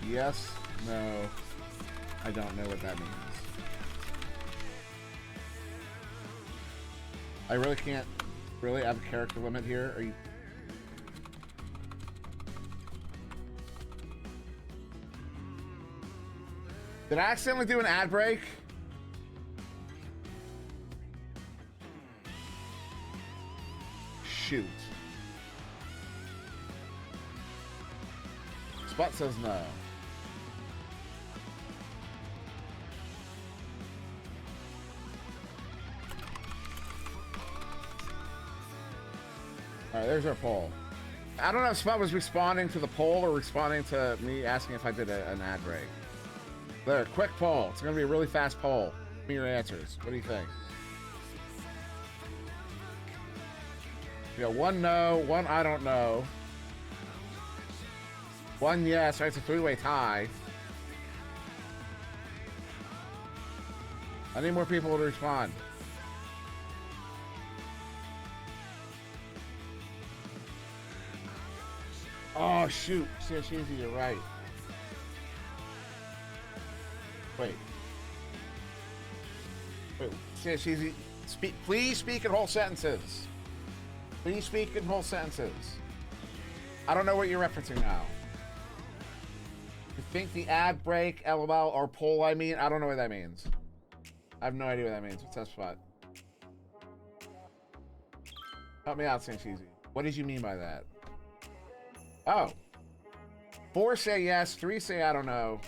Speaker 1: Yes, no, I don't know what that means. I really can't have a character limit here. Are you? Did I accidentally do an ad break? Shoot. Spot says no. Alright, there's our poll. I don't know if Spot was responding to the poll or responding to me asking if I did an ad break. There, quick poll. It's going to be a really fast poll. Give me your answers. What do you think? We got one no, one I don't know. One yes, right? It's a three-way tie. I need more people to respond. Oh, shoot. Seriously, you're right. Wait. Seriously, please speak in whole sentences. Please speak in whole sentences. I don't know what you're referencing now. You think the ad break, LOL, or poll, I mean? I don't know what that means. I have no idea what that means. What's that spot? Help me out, Saint Cheesy. What did you mean by that? Oh. 4 say yes, 3 say I don't know.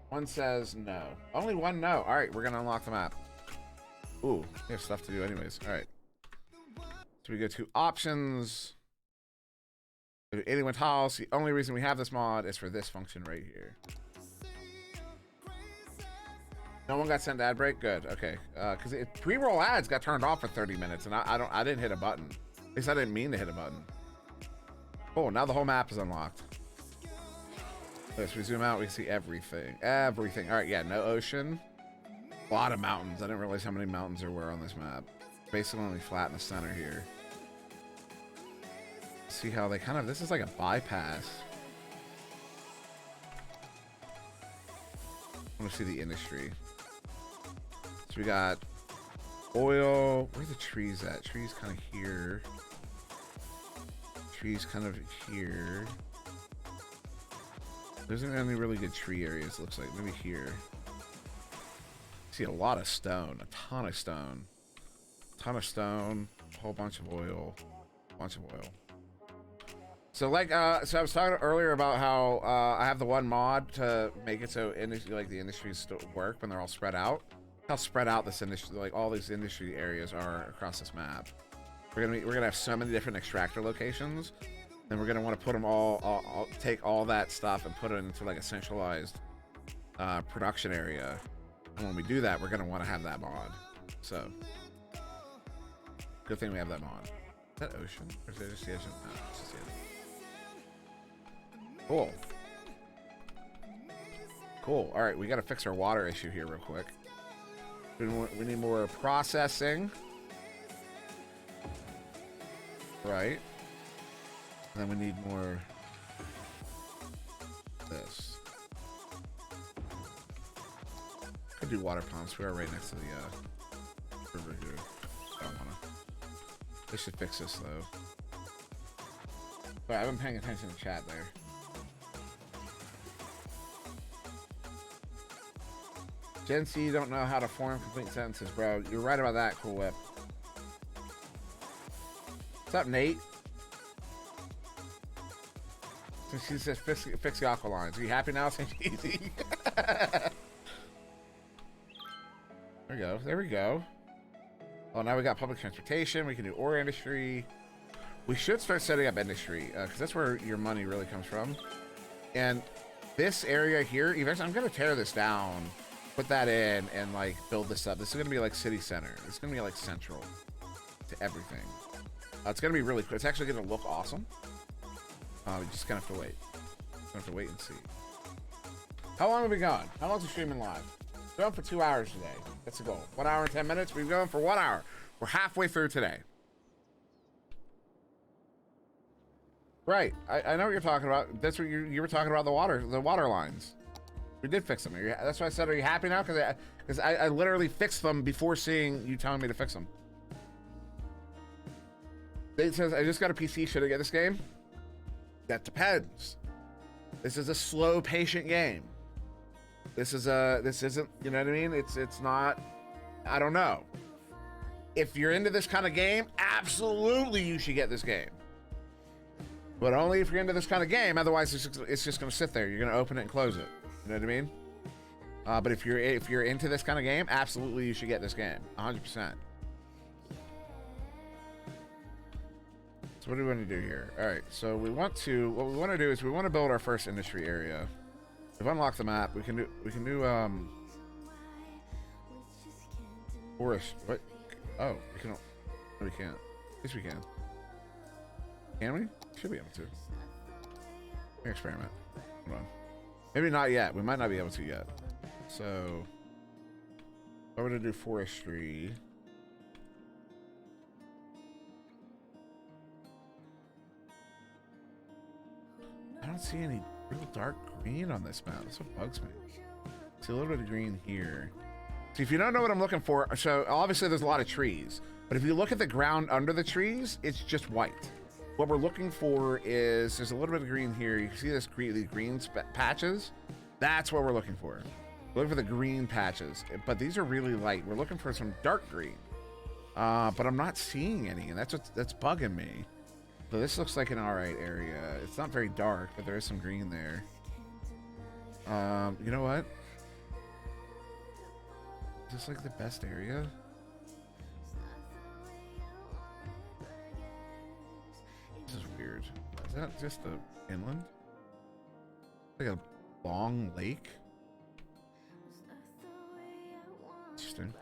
Speaker 1: 1 says no. Only 1 no. All right, we're going to unlock the map. Ooh, we have stuff to do anyways. All right. So we go to options. Go to Alien House. The only reason we have this mod is for this function right here. No one got sent ad break? Good. Okay. Because pre-roll ads got turned off for 30 minutes, and I didn't hit a button. At least I didn't mean to hit a button. Oh, now the whole map is unlocked. Let's we zoom out. We can see everything. Everything. All right. Yeah. No ocean. A lot of mountains. I didn't realize how many mountains there were on this map. Basically only flat in the center here. See how they kind of. This is like a bypass. I want to see the industry. So we got oil. Where are the trees at? Trees kind of here. Trees kind of here. There isn't any really good tree areas, it looks like. Maybe here. See a lot of stone. A ton of stone. A ton of stone. A whole bunch of oil. A bunch of oil. So like, so I was talking earlier about how I have the one mod to make it so industry, like the industries still work when they're all spread out. How spread out this industry, like all these industry areas are across this map. We're gonna have so many different extractor locations, and we're gonna want to put them all take all that stuff and put it into like a centralized production area. And when we do that, we're gonna want to have that mod. So good thing we have that mod. Is that ocean? Or is it just the ocean? No, it's just the ocean. Cool. Cool. All right, we got to fix our water issue here real quick. We need more processing. Right. And then we need more this. Could do water pumps. We are right next to the river here. I don't wanna. They should fix this though. But I've been paying attention to chat there. Gen C don't know how to form complete sentences, bro. You're right about that, Cool Whip. What's up, Nate? So she says fix the aqua lines. Are you happy now? Seems easy. There we go. There we go. Oh, now we got public transportation. We can do ore industry. We should start setting up industry because that's where your money really comes from. And this area here, eventually, I'm going to tear this down, put that in, and like build this up. This is going to be like city center. It's going to be like central to everything. It's going to be really cool. It's actually going to look awesome. We just kind of have to wait. Gonna have to wait and see. How long have we gone? How long's the streaming live? We're going for 2 hours today. That's the goal. 1 hour and 10 minutes. We've gone for 1 hour. We're halfway through today. Right. I know what you're talking about. That's what you were talking about, the water lines. We did fix them. That's why I said, are you happy now? Because I literally fixed them before seeing you telling me to fix them. It says, I just got a PC. Should I get this game? That depends. This is a slow, patient game. This isn't, you know what I mean? It's not, I don't know. If you're into this kind of game, absolutely you should get this game. But only if you're into this kind of game, otherwise it's just going to sit there. You're going to open it and close it. You know what I mean? But if you're into this kind of game, absolutely you should get this game. 100%. So what do we want to do here? All right, so what we want to do is we want to build our first industry area. We've unlocked the map. We can do forest. What? Oh, we can. No, we can't. At least we can. Can we? Should be able to. Let me experiment. Hold on. Maybe not yet. We might not be able to yet. So I'm gonna do forestry. I don't see any real dark green on this map. That's what bugs me. See a little bit of green here. See, if you don't know what I'm looking for, so obviously there's a lot of trees, but if you look at the ground under the trees, it's just white. What we're looking for is there's a little bit of green here. You can see this green, these green patches. That's what we're looking for. We're looking for the green patches, but these are really light. We're looking for some dark green, but I'm not seeing any, and that's bugging me. So this looks like an alright area. It's not very dark, but there is some green there. You know what? Is this like the best area? This is weird. Is that just the inland? Like a long lake? Interesting.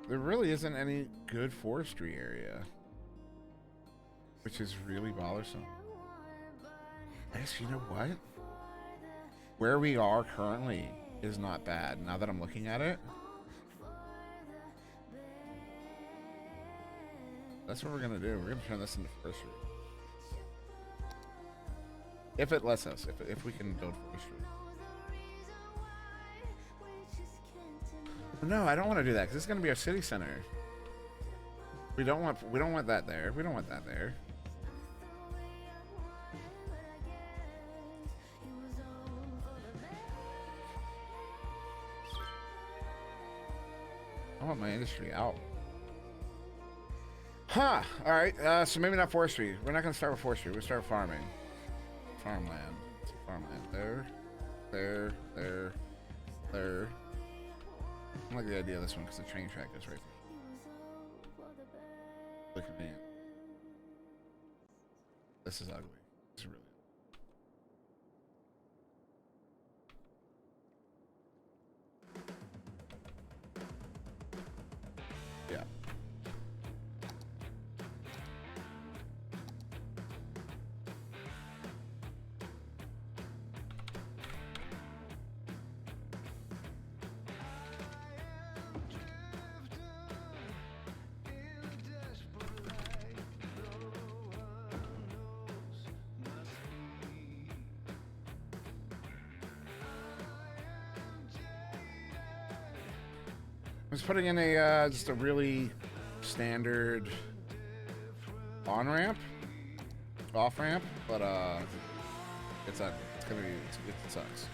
Speaker 1: There really isn't any good forestry area, which is really bothersome. I guess, you know what? Where we are currently is not bad now that I'm looking at it. That's what we're gonna do. We're gonna turn this into forestry. If it lets us, if we can build forestry. No, I don't want to do that because it's going to be our city center. We don't want that there. We don't want that there. I want my industry out. Huh. All right. So maybe not forestry. We're not going to start with forestry. We'll start with farming. Farmland. Farmland. There. I like the idea of this one because the train track goes right there. Look at me. This is ugly. This is really yeah. I was putting in a just a really standard on ramp, off ramp, but it's ugly. It's gonna be it sucks.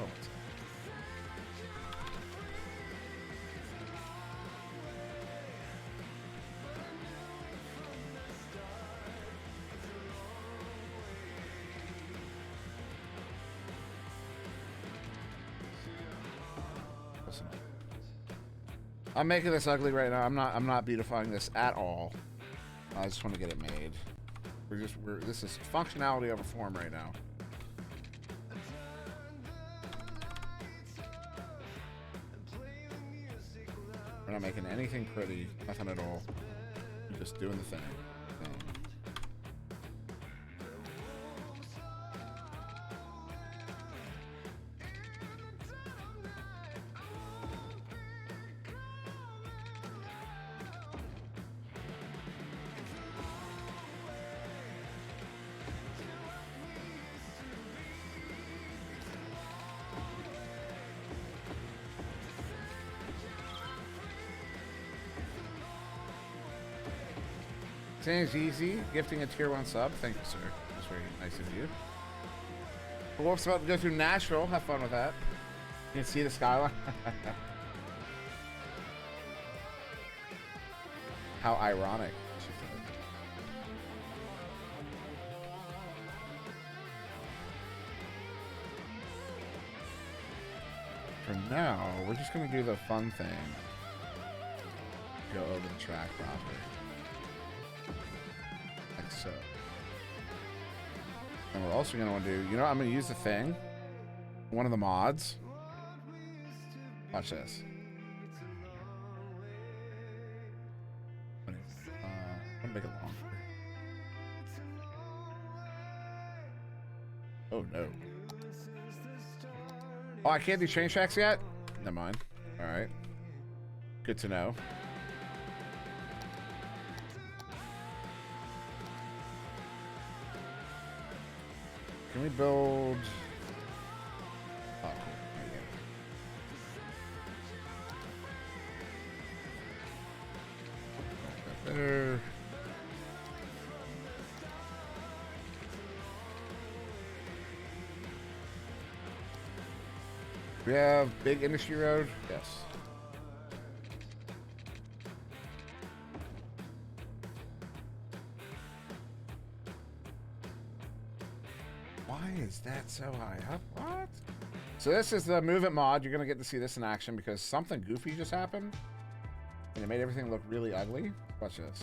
Speaker 1: Oh. I'm making this ugly right now. I'm not beautifying this at all. I just want to get it made. This is functionality over form right now. We're not making anything pretty, nothing at all. We're just doing the thing. James Easy, gifting a tier 1 sub. Thank you, sir. That's very nice of you. The Wolf's about to go through Nashville. Have fun with that. You can see the skyline. How ironic. now we're just gonna do the fun thing. Go over the track properly. Like so. And we're also gonna want to do, you know what, I'm gonna use the thing. One of the mods. Watch this. I'm gonna make it longer. Oh no. Oh, I can't do train tracks yet? Never mind. Alright. Good to know. Can we build... Oh, cool. There you go. Better. We have big industry road? Yes. Why is that so high up? What? So this is the movement mod. You're gonna get to see this in action because something goofy just happened. And it made everything look really ugly. Watch this.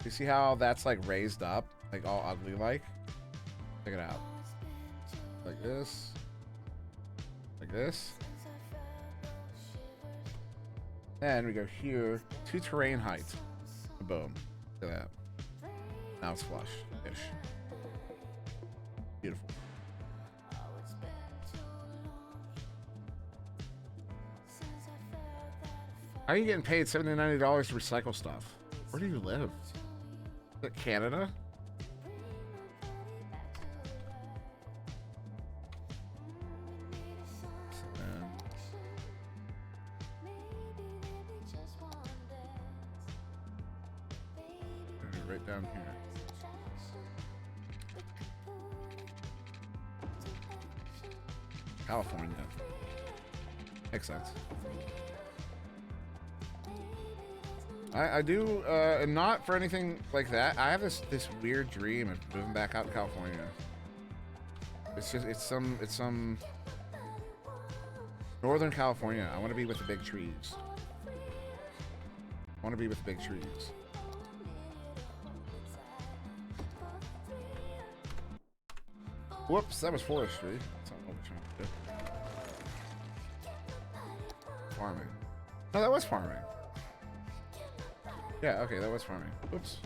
Speaker 1: You see how that's like raised up? Like all ugly like? Check it out. Like this. Like this. Then we go here to terrain height. Boom. Look at that. Now it's flush-ish. Beautiful. How are you getting paid $70 to $90 to recycle stuff? Where do you live? Is it Canada? Right down here. California. Makes sense. I do, and not for anything like that. I have this weird dream of moving back out to California. It's just it's some Northern California. I want to be with the big trees. I want to be with the big trees. Whoops, that was forestry. That's not what we're trying to do. Farming. No, that was farming. Yeah, okay, that was farming. Oops.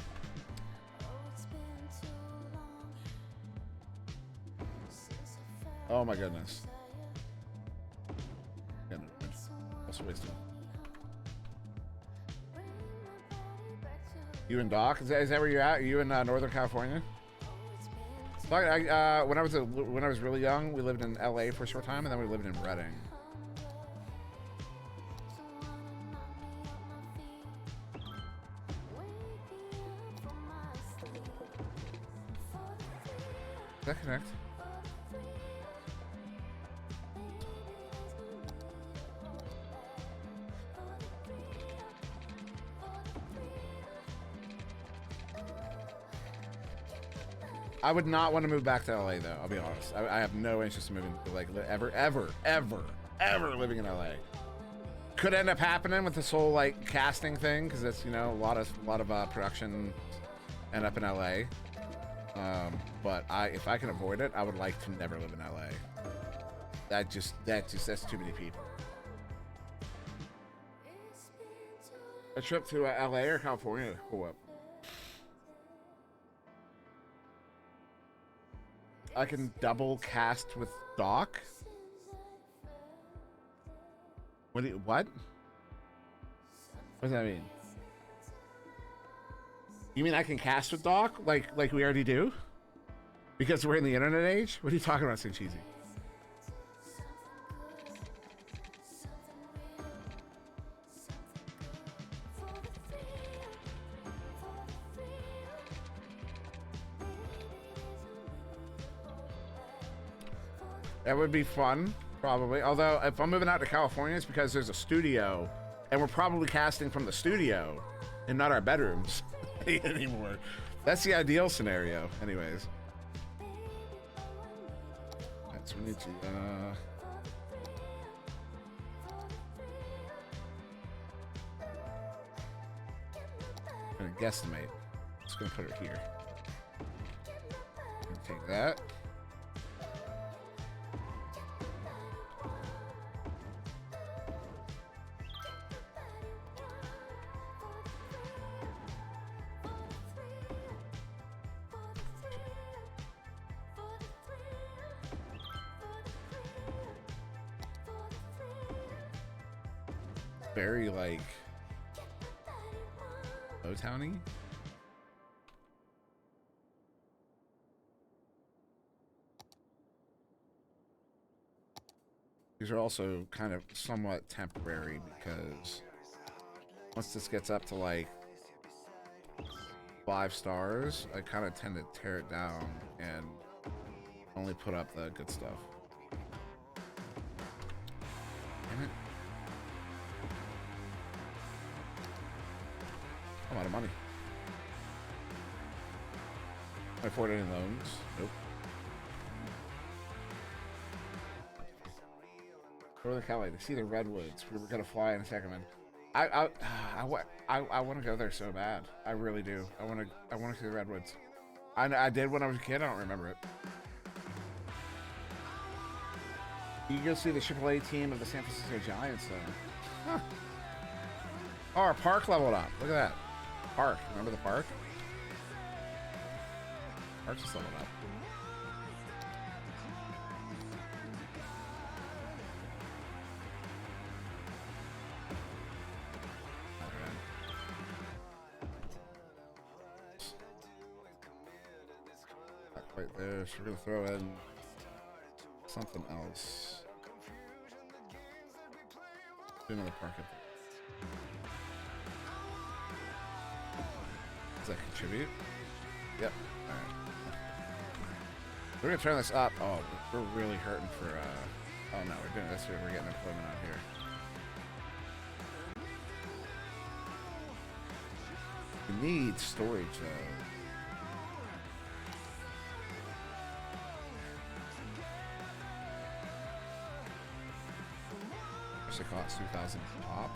Speaker 1: Oh my goodness. Yeah, no, also wasted. You and Doc? Is that where you're at? Are you in Northern California? When I was really young, we lived in LA for a short time, and then we lived in Redding. Does that connect? I would not want to move back to LA though. I'll be honest. I have no interest in moving, like ever living in LA. Could end up happening with this whole like casting thing because it's, you know, a lot of production end up in LA. But if I can avoid it, I would like to never live in LA. That's too many people. A trip to LA or California? Cool up. I can double cast with Doc. What? What does that mean? You mean I can cast with Doc like we already do? Because we're in the internet age? What are you talking about, so cheesy? That would be fun, probably. Although, if I'm moving out to California, it's because there's a studio, and we're probably casting from the studio, and not our bedrooms anymore. That's the ideal scenario, anyways. Alright, so we need to, guesstimate. Just gonna put it here. Take that. Very like O-Towny. These are also kind of somewhat temporary because once this gets up to like 5 stars, I kind of tend to tear it down and only put up the good stuff. Damn it. I'm out of money. Can I afford any loans? Nope. Northern Cali to see the redwoods. We were gonna fly in a second, man. I want to go there so bad. I really do. I want to see the redwoods. I did when I was a kid. I don't remember it. You can go see the AAA team of the San Francisco Giants, though. Huh. Oh, our park leveled up. Look at that. Park. Remember the park? Park just leveled up. Right there, so we're gonna throw in something else. Do another park up there. Does that contribute? Yep. Alright. We're gonna turn this up. Oh, we're really hurting for oh no, we're doing this here. We're getting employment out here. We need storage though. It costs 2,000 pop.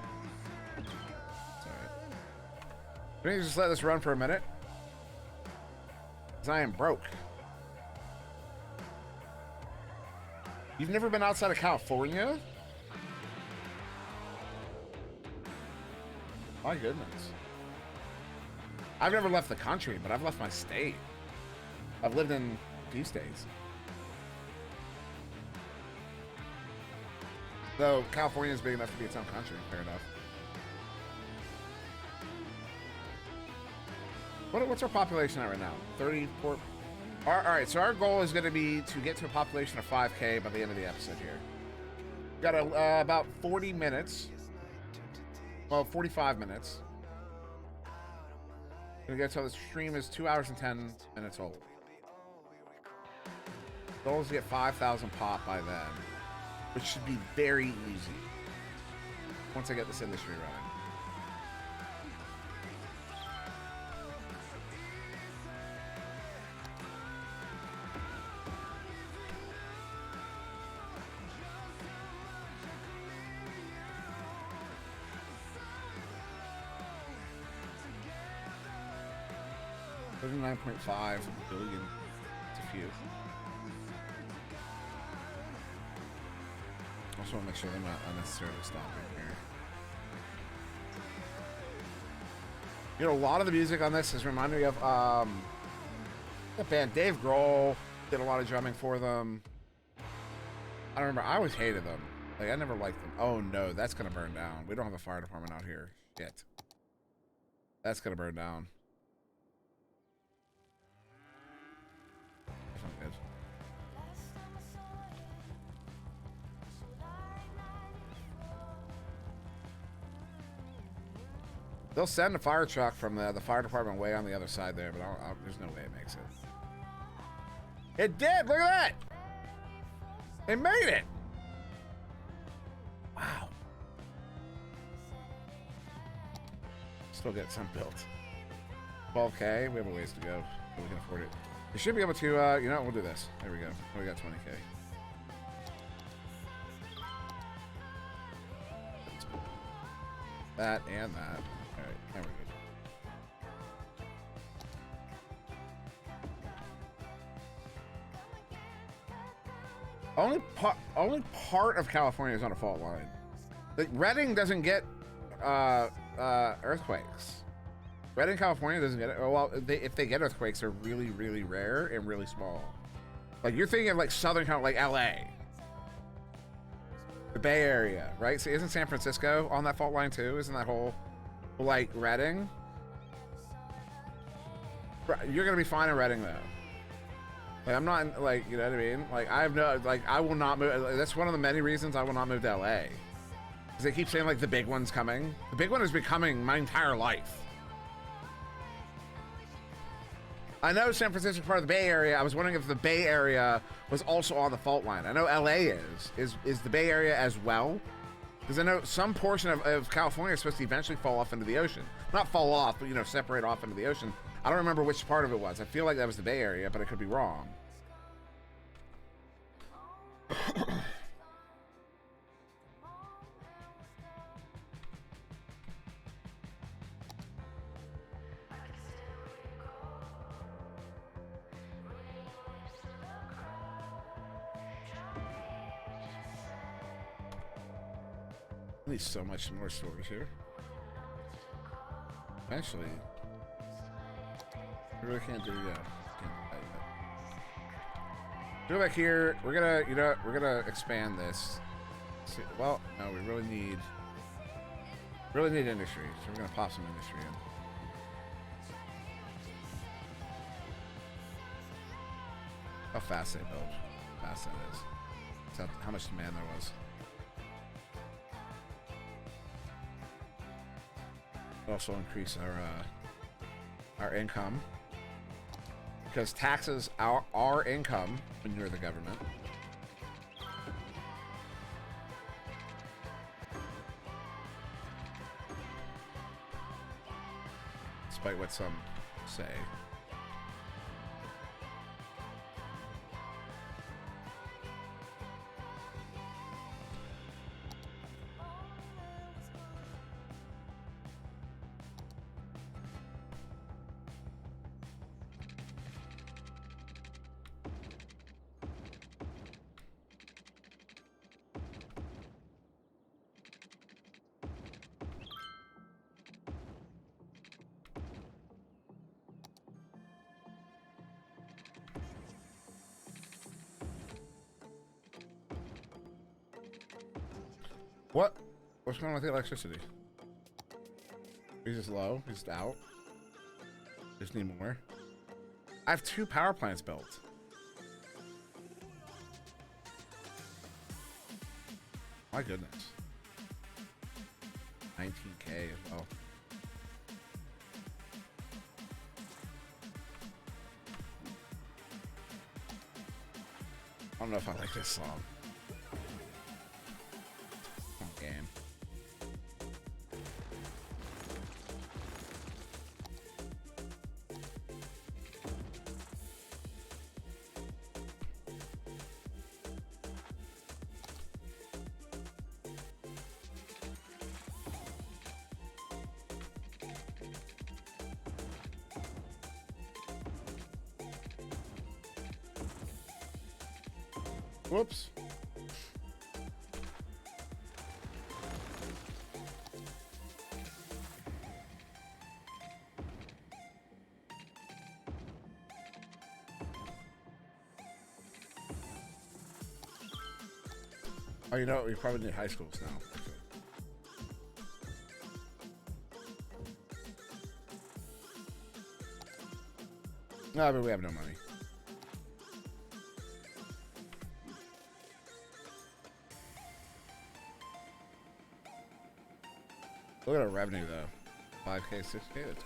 Speaker 1: It's alright. We're gonna just let this run for a minute. Because I am broke. You've never been outside of California? My goodness. I've never left the country, but I've left my state. I've lived in a few states. Though California is big enough to be its own country, fair enough. What's our population at right now? 34. All right, so our goal is going to be to get to a population of 5K by the end of the episode here. We've got about 40 minutes. Well, 45 minutes. We're going to get till the stream is 2 hours and 10 minutes old. Goal is to get 5,000 pop by then. Which should be very easy once I get this industry running. $39.5 billion. It's a few. Also want to make sure they're not unnecessarily stopping here. You know, a lot of the music on this is reminding me of the band Dave Grohl did a lot of drumming for them. I don't remember. I always hated them. Like, I never liked them. Oh no, that's gonna burn down. We don't have a fire department out here. Shit. That's gonna burn down. That's not good. They'll send a fire truck from the fire department way on the other side there, but there's no way it makes it. It did! Look at that! It made it! Wow. Still get some built. 12K, we have a ways to go, but we can afford it. We should be able to, you know what, we'll do this. There we go. We got 20K. That and that. Alright, there we go. Only part of California is on a fault line. Like, Redding doesn't get earthquakes. Redding, California doesn't get it. Well, if they get earthquakes, they're really, really rare and really small. Like, you're thinking of like Southern California, like LA, the Bay Area, right? So isn't San Francisco on that fault line too? Isn't that whole like Redding? You're gonna be fine in Redding though. Like, I'm not like, you know what I mean? Like, I have no, like, I will not move. That's one of the many reasons I will not move to LA. Because they keep saying like the big one's coming. The big one has been coming my entire life. I know San Francisco is part of the Bay Area. I was wondering if the Bay Area was also on the fault line. I know LA is the Bay Area as well? Because I know some portion of California is supposed to eventually fall off into the ocean. Not fall off, but, you know, separate off into the ocean. I don't remember which part of it was. I feel like that was the Bay Area, but I could be wrong. I need so much more storage here. Eventually, I really can't do Go back here. We're gonna, you know, we're gonna expand this. See, well, no, we really need industry. So we're gonna pop some industry in. How fast they build. How fast that is. It's how much demand there was. Also increase our income, because taxes are our income when you're the government. Despite what some say. What? What's going on with the electricity? He's just low. He's just out. Just need more. I have 2 power plants built. My goodness. 19K as well. I don't know if I like this song. Game. Whoops. Oh, you know, we probably need high schools now. No, but we have no money. Look at our revenue, though. 5K, 6K, that's good.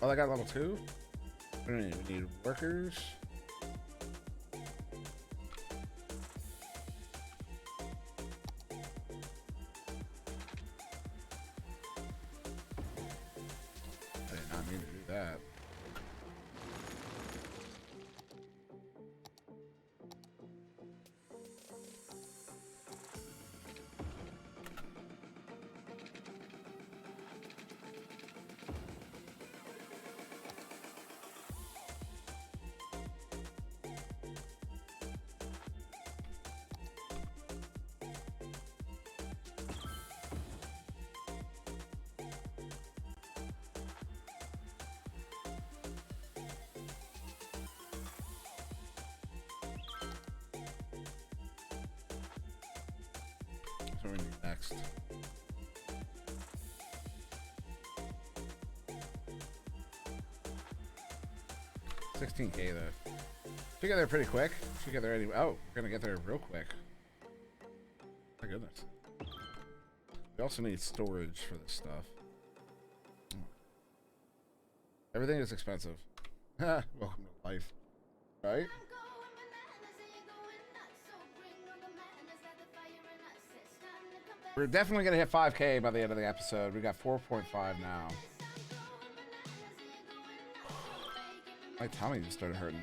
Speaker 1: Oh, I got level 2? We need workers. I did not mean to do that. What do we need next? $16K though. Should get there pretty quick. Should get there anyway. Oh, we're gonna get there real quick. My goodness. We also need storage for this stuff. Everything is expensive. Welcome to life. Right? We're definitely gonna hit 5K by the end of the episode. We got 4.5 now. My tummy just started hurting.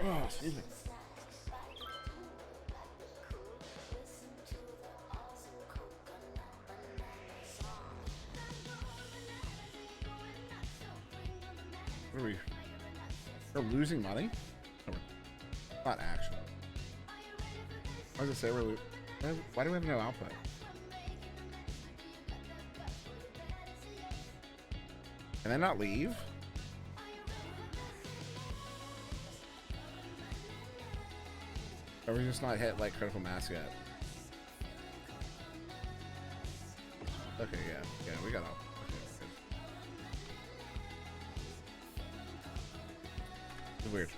Speaker 1: Oh, excuse me. What are we? We're losing money? No, we're not actually. Why does it say we're losing? Why do we have no output? Can they not leave? Or we just not hit like critical mass yet? Okay, yeah, we got out. Okay, it's weird.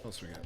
Speaker 1: What else we got?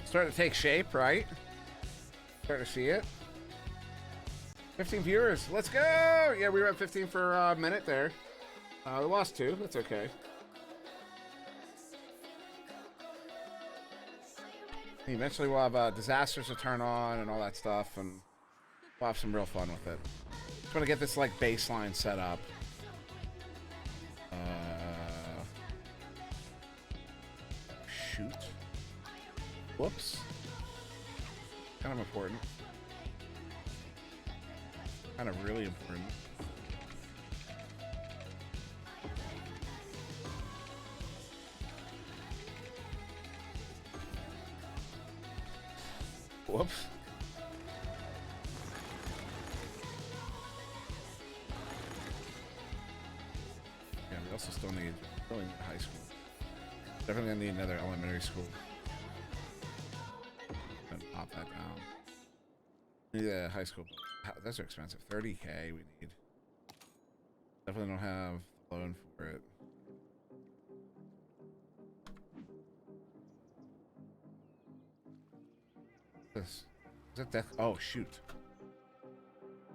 Speaker 1: Starting to take shape, right? Starting to see it. 15 viewers. Let's go! Yeah, we were at 15 for a minute there. We lost 2. That's okay. Eventually we'll have disasters to turn on and all that stuff, and we'll have some real fun with it. Just want to get this like baseline set up. Shoot. Whoops. Kind of important. Kind of really important. Whoops. Yeah, we also still need high school. Definitely gonna need another elementary school. Pop that down. Yeah, high school. Those are expensive. 30K we need. Definitely don't have the loan for it. This is it. Death. Oh shoot.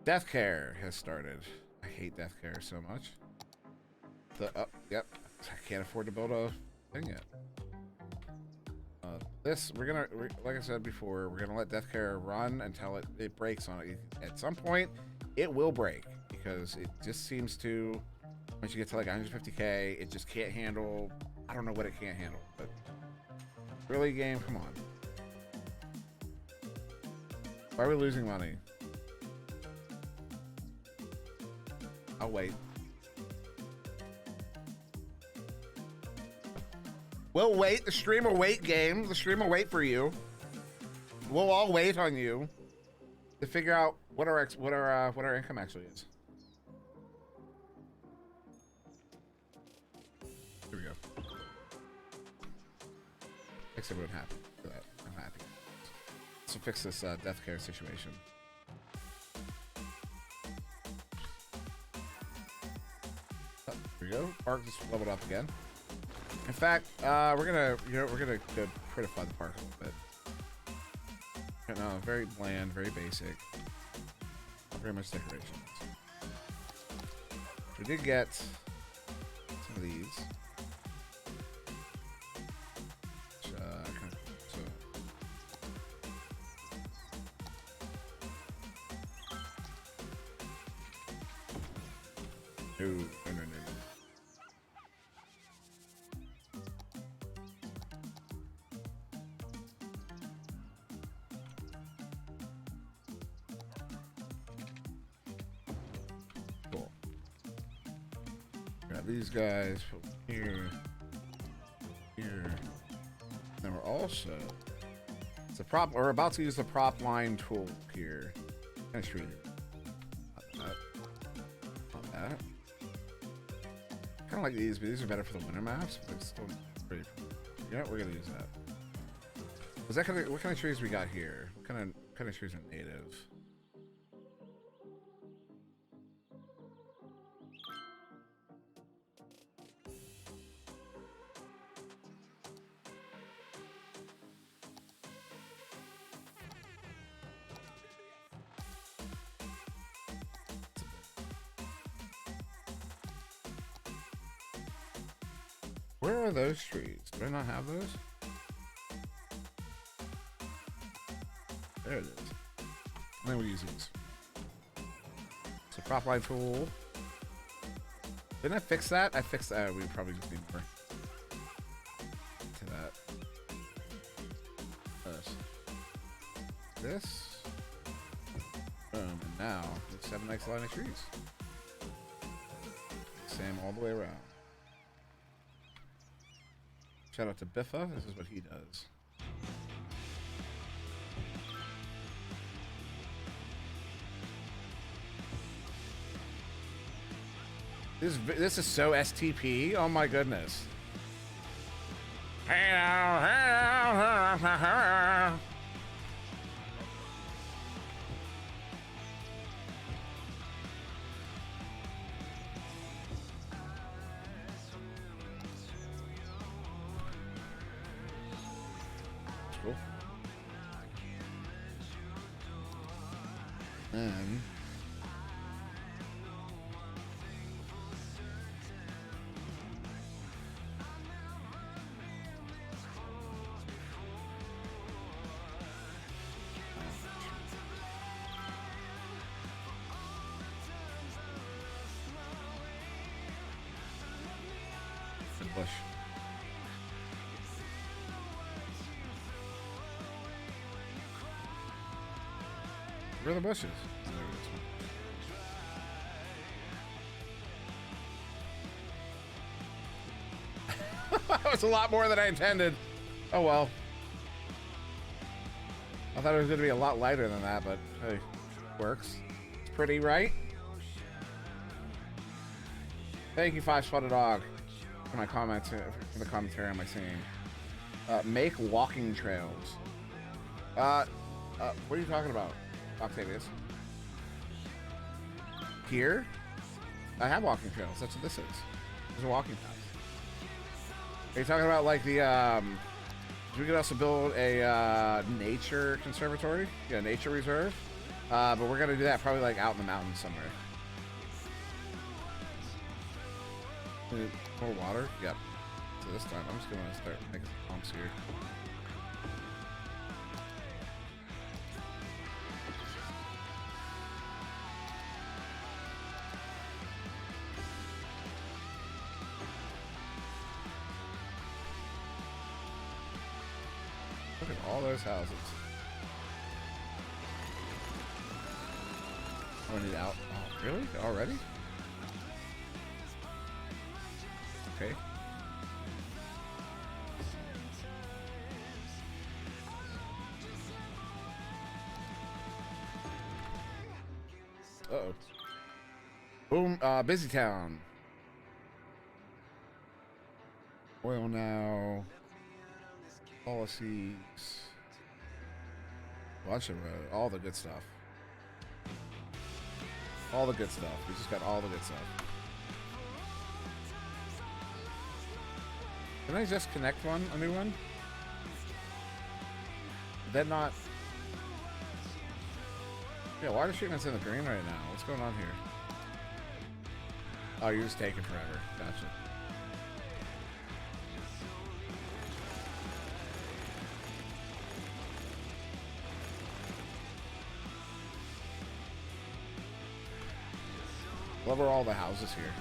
Speaker 1: Death care has started. I hate death care so much. Yep. I can't afford to build a thing yet. This, like I said before, we're gonna let death care run until it breaks on it. At some point, it will break because it just seems to, once you get to like 150K, it just can't handle, I don't know what it can't handle, but really game, come on. Why are we losing money? I'll wait. We'll wait. The stream will wait, game. The stream will wait for you. We'll all wait on you to figure out what our income actually is. Here we go. Makes everyone happy for that. I'm happy. So fix this death care situation. Oh, here we go. Park just leveled up again. In fact, we're gonna go prettify the park a little bit. No, very bland, very basic. Not very much decorations. We did get some of these. Which, kind of, so. No. Cool. Got these guys from here. Then we're also we're about to use the prop line tool here. Kind of treated. Not that. Kind of like these, but these are better for the winter maps. But it's still pretty. Yeah, we're gonna use that. Was that what kind of trees we got here? What kind of trees are native? Where are those trees? Do I not have those? There it is. And then we use these. So prop line tool. Didn't I fix that? I fixed that. We probably just need more. To that. This. Boom. And now let's have a nice line of trees. Same all the way around. Shout out to Biffa. This is what he does. This is so STP. Oh my goodness. Cool. And bush. Where are the bushes? Oh, there it is. That was a lot more than I intended. Oh well. I thought it was going to be a lot lighter than that, but hey, works. It's pretty, right? Thank you, 5-Spotted Dog, for my comments, for the commentary on my singing. Make walking trails. What are you talking about, Octavius? Here? I have walking trails. That's what this is. There's a walking path. Are you talking about like the, we could also build a nature conservatory? Yeah, nature reserve. But we're going to do that probably like out in the mountains somewhere. More water? Yep. So this time I'm just going to start making some pumps here. Look at all those houses. I need out. Oh, really? Already? Okay. Uh-oh. Boom, busy town. Oil now. Policies. Bunch of all the good stuff. All the good stuff. We just got all the good stuff. Can I just connect one? A new one? Did that not... Yeah, water treatment's in the green right now. What's going on here? Oh, you're just taking forever. Gotcha. Love all the houses here.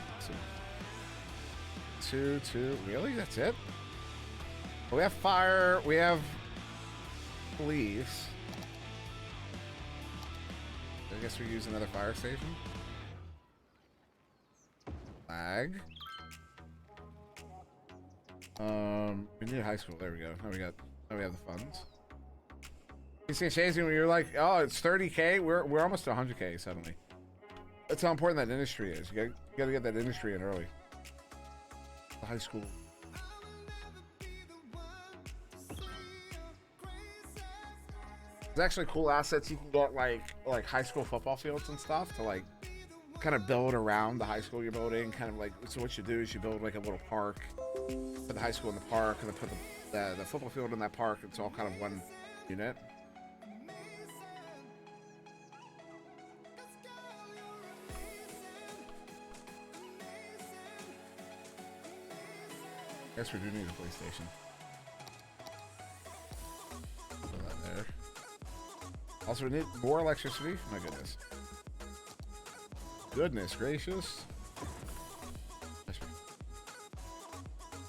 Speaker 1: So, two. Really? That's it? Well, we have fire. We have police. I guess we use another fire station. Flag. We need a high school. There we go. Now we have the funds. You see, Shazzy, when you're like, oh, it's 30K. We're almost to 100K suddenly. That's how important that industry is. You gotta get that industry in early. The high school. There's actually cool assets you can get, like high school football fields and stuff to like kind of build around the high school you're building. Kind of like, so what you do is you build like a little park, put the high school in the park, and then put the football field in that park. It's all kind of one unit. Guess we do need a PlayStation. Put that there. Also, we need more electricity. My goodness. Goodness gracious.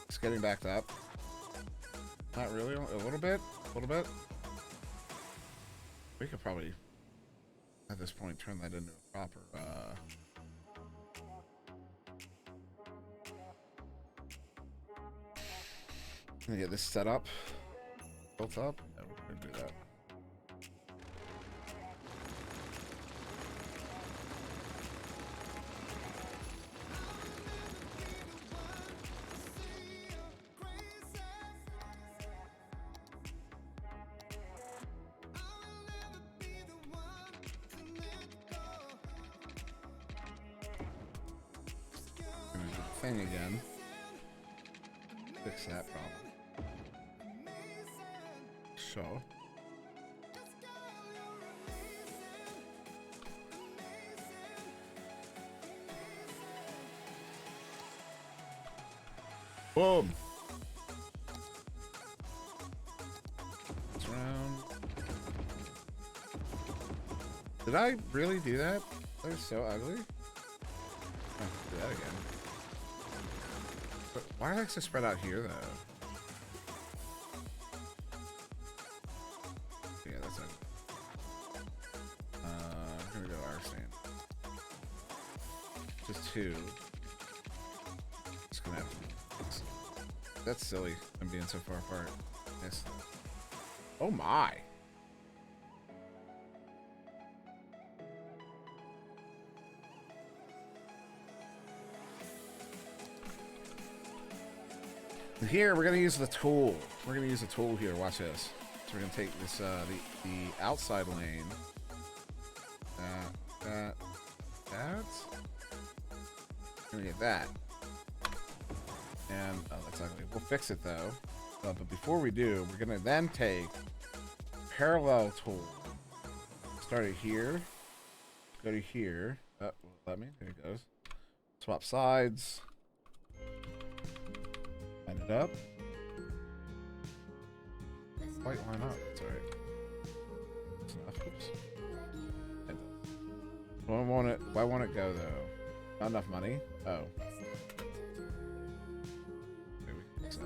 Speaker 1: It's getting backed up. Not really. A little bit. A little bit. We could probably, at this point, turn that into a proper. Gonna get this set up, built up. Yeah, we're gonna do that. Gonna do the thing again. Fix that problem. So boom. It's around. Did I really do that? That was so ugly. I have to do that again. But why are they so spread out here though? Two. Just gonna have to. That's silly. I'm being so far apart. Yes. Oh my. Here we're gonna use the tool. We're gonna use the tool here. Watch this. So we're gonna take this the outside lane. That. We're gonna get that. And, oh, that's ugly. We'll fix it though. But before we do, we're gonna then take parallel tool. Start it here. Go to here. Oh, let me. There it goes. Swap sides. Line it up. Quite line up. It's alright. It's enough. Oops. Why won't it go though? Not enough money? Oh. Maybe we can fix that.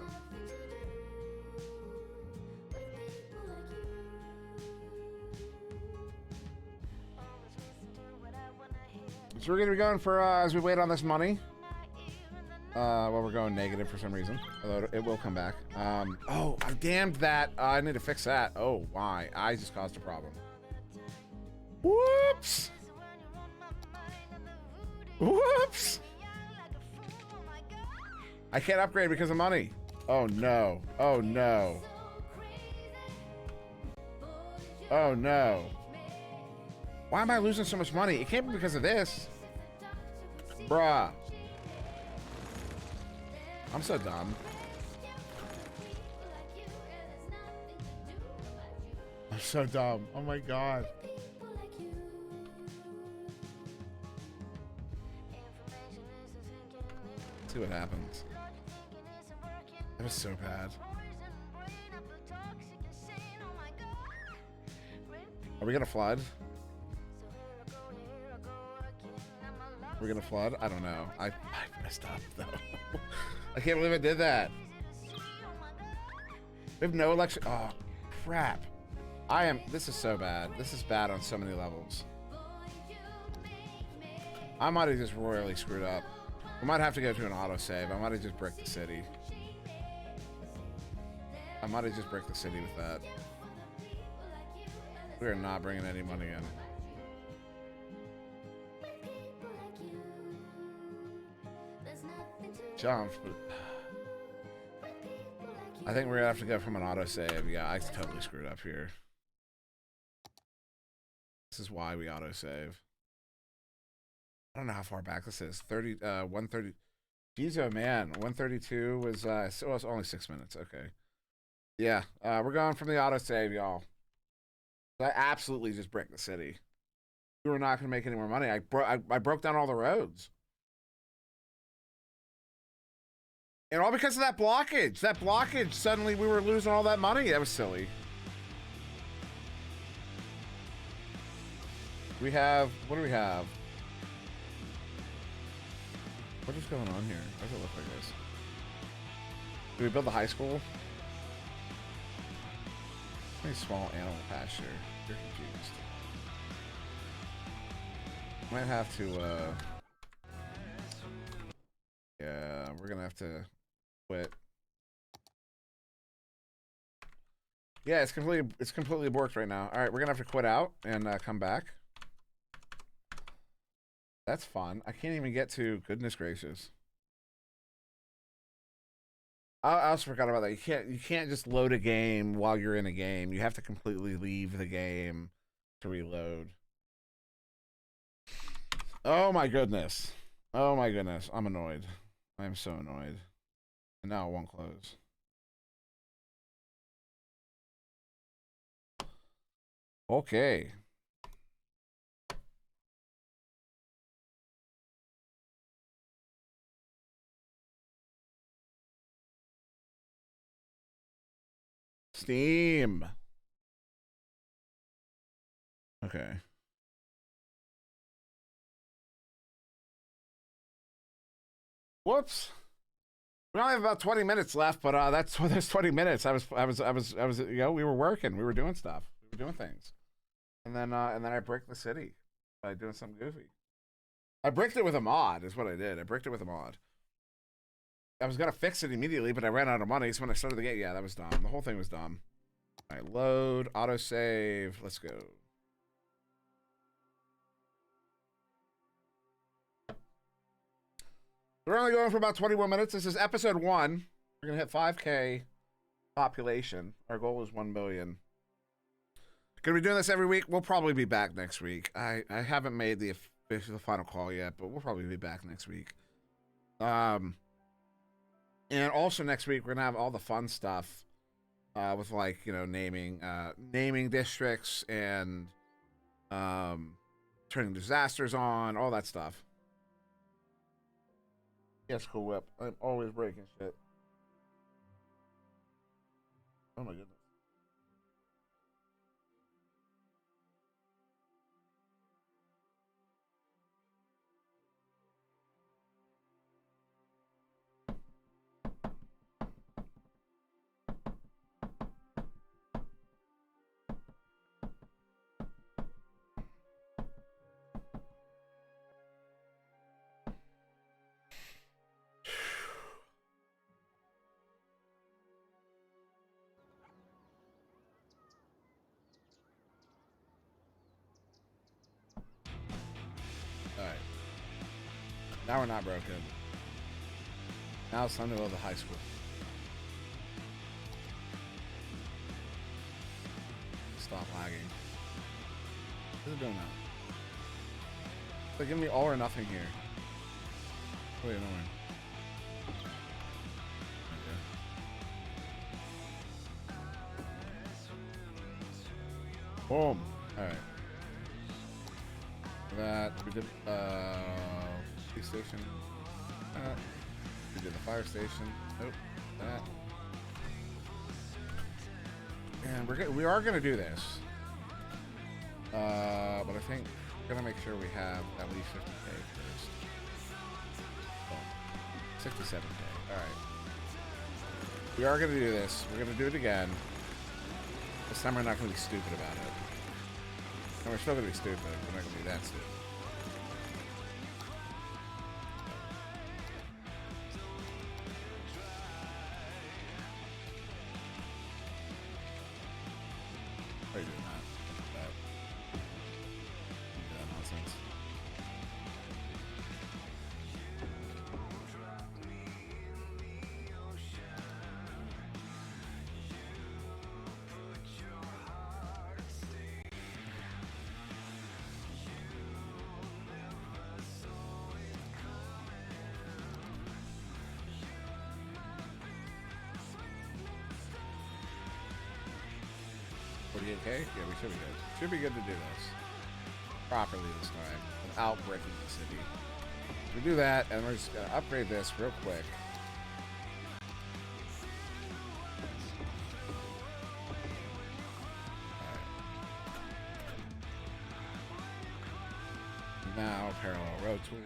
Speaker 1: So we're gonna be going for as we wait on this money. Well, we're going negative for some reason, although it will come back. Oh, I damned that. I need to fix that. Oh, why? I just caused a problem. Whoops. Whoops! I can't upgrade because of money. Oh no. Oh no. Oh no. Why am I losing so much money? It can't be because of this. Bruh. I'm so dumb. I'm so dumb. Oh my god. See what happens. That was so bad. Are we gonna flood? We're gonna flood? I don't know. I messed up though. I can't believe I did that. We have no election. Oh, crap. This is so bad. This is bad on so many levels. I might have just royally screwed up. I might have to go to an autosave. I might have just bricked the city. I might have just bricked the city with that. We are not bringing any money in. Jump. I think we're gonna have to go from an autosave. Yeah, I totally screwed up here. This is why we autosave. I don't know how far back this is. 130. Jeez, oh man, 132 was so it was only 6 minutes. Okay. Yeah, we're going from the autosave, y'all. I absolutely just bricked the city. We were not gonna make any more money. I broke down all the roads. And all because of that blockage. That blockage, suddenly we were losing all that money. That was silly. We have, what do we have? What is going on here? Why does it look like this? Did we build the high school? Any small animal pasture. You're confused. Might have to, yeah, we're gonna have to quit. Yeah, it's completely borked right now. All right, we're gonna have to quit out and come back. That's fun. I can't even get to, goodness gracious. I also forgot about that. You can't just load a game while you're in a game. You have to completely leave the game to reload. Oh my goodness. Oh my goodness. I'm annoyed. I'm so annoyed. And now it won't close. Okay. Steam. Okay. Whoops. We only have about 20 minutes left, but there's 20 minutes. I was, you know, we were working, we were doing stuff, we were doing things, and then I bricked the city by doing something goofy. I bricked it with a mod, is what I did. I bricked it with a mod. I was gonna fix it immediately, but I ran out of money. So when I started the game, yeah, that was dumb. The whole thing was dumb. All right, load, autosave. Let's go. We're only going for about 21 minutes. This is episode 1. We're gonna hit 5K population. Our goal is 1 million. Gonna be doing this every week. We'll probably be back next week. I haven't made the final call yet, but we'll probably be back next week. And also next week we're gonna have all the fun stuff with, like, you know, naming districts and turning disasters on, all that stuff. Yes, cool whip. I'm always breaking shit. Oh my goodness. Now we're not broken. Now it's time to go to the high school. Stop lagging. What is it doing now? They're giving me all or nothing here. Wait, no one. Boom. Alright. That we did police station. We did the fire station. Nope. That. And we are gonna do this. But I think we're gonna make sure we have at least 50K first. Oh, 67K. Alright. We are gonna do this. We're gonna do it again. This time we're not gonna be stupid about it. And we're still gonna be stupid. We're not gonna be that stupid. Why are you doing that? Do that nonsense. Okay, yeah, we should be good. Should be good to do this properly this time without breaking the city. We do that, and we're just gonna upgrade this real quick. Alright. Now, parallel road tool.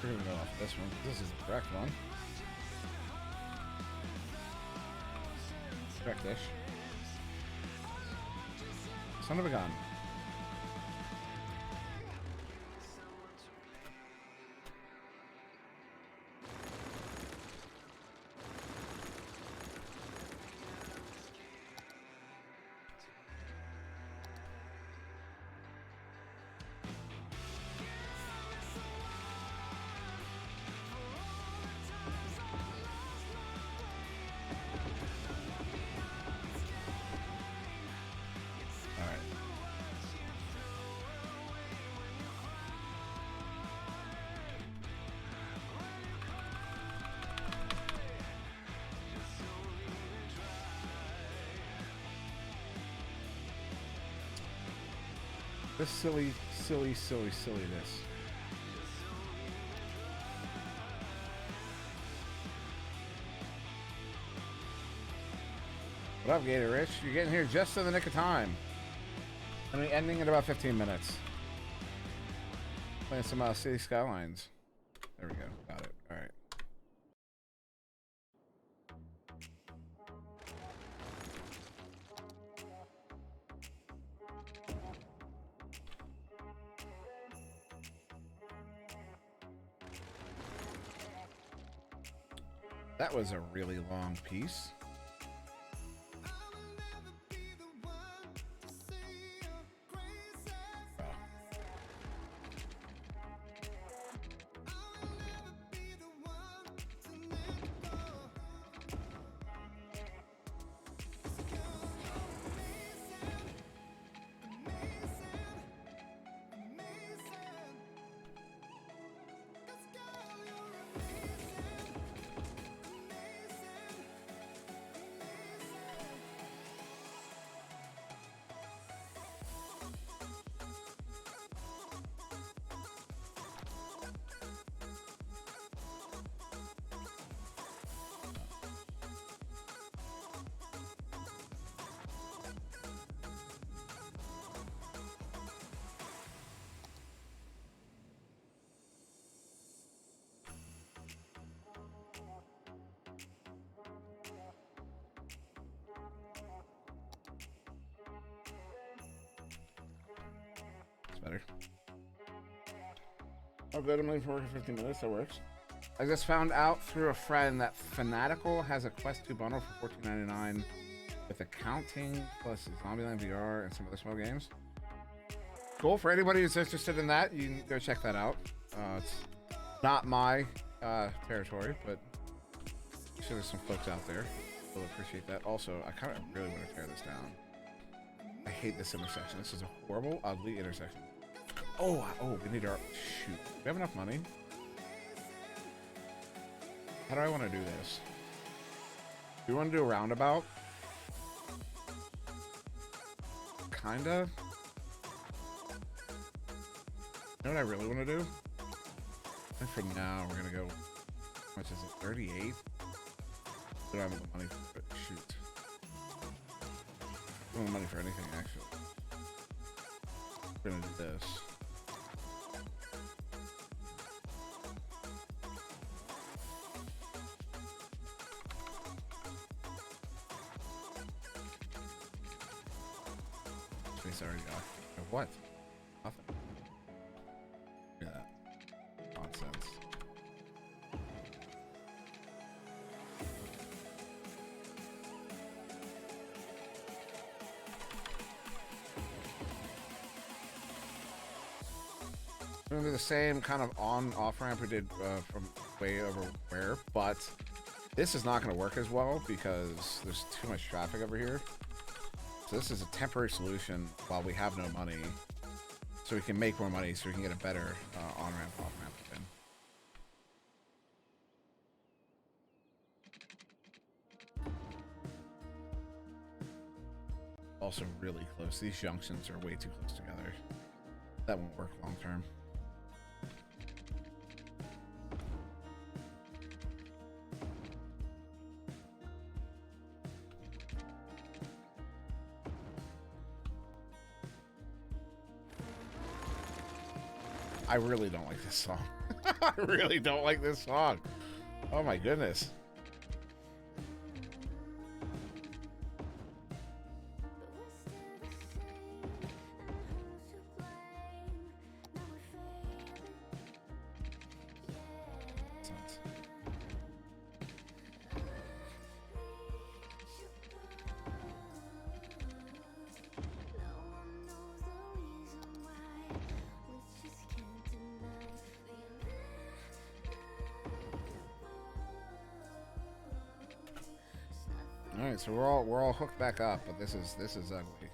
Speaker 1: We're gonna go off this one. This is the correct one. Correct-ish. Son of a gun. This silliness. What up, Gator Rich? You're getting here just in the nick of time. And we're ending in about 15 minutes. Playing some City Skylines. There we go. Got it. All right. That was a really long piece. better. Oh, good. I'm leaving for work in 15 minutes. That works. I just found out through a friend that Fanatical has a Quest 2 bundle for $14.99 with accounting plus Zombieland VR and some other small games. Cool. For anybody who's interested in that, you can go check that out. It's not my territory, but I'm sure there's some folks out there who will appreciate that. Also, I kind of really want to tear this down. I hate this intersection. This is a horrible, ugly intersection. Oh, we need our... Shoot. Do we have enough money? How do I want to do this? Do we want to do a roundabout? Kinda. You know what I really want to do? I think for now, we're going to go... How much is it? 38? We don't have the money for it. Shoot. I don't have money for anything, actually. We're going to do this. Space already got. What? Nothing. Look at that. Nonsense. We're gonna do the same kind of on-off ramp we did from way over where, but this is not gonna work as well because there's too much traffic over here. So this is a temporary solution while we have no money, so we can make more money, so we can get a better on-ramp, off-ramp again. Also really close. These junctions are way too close together. That won't work long term. I really don't like this song. I really don't like this song. Oh my goodness. Alright, so we're all hooked back up, but this is ugly.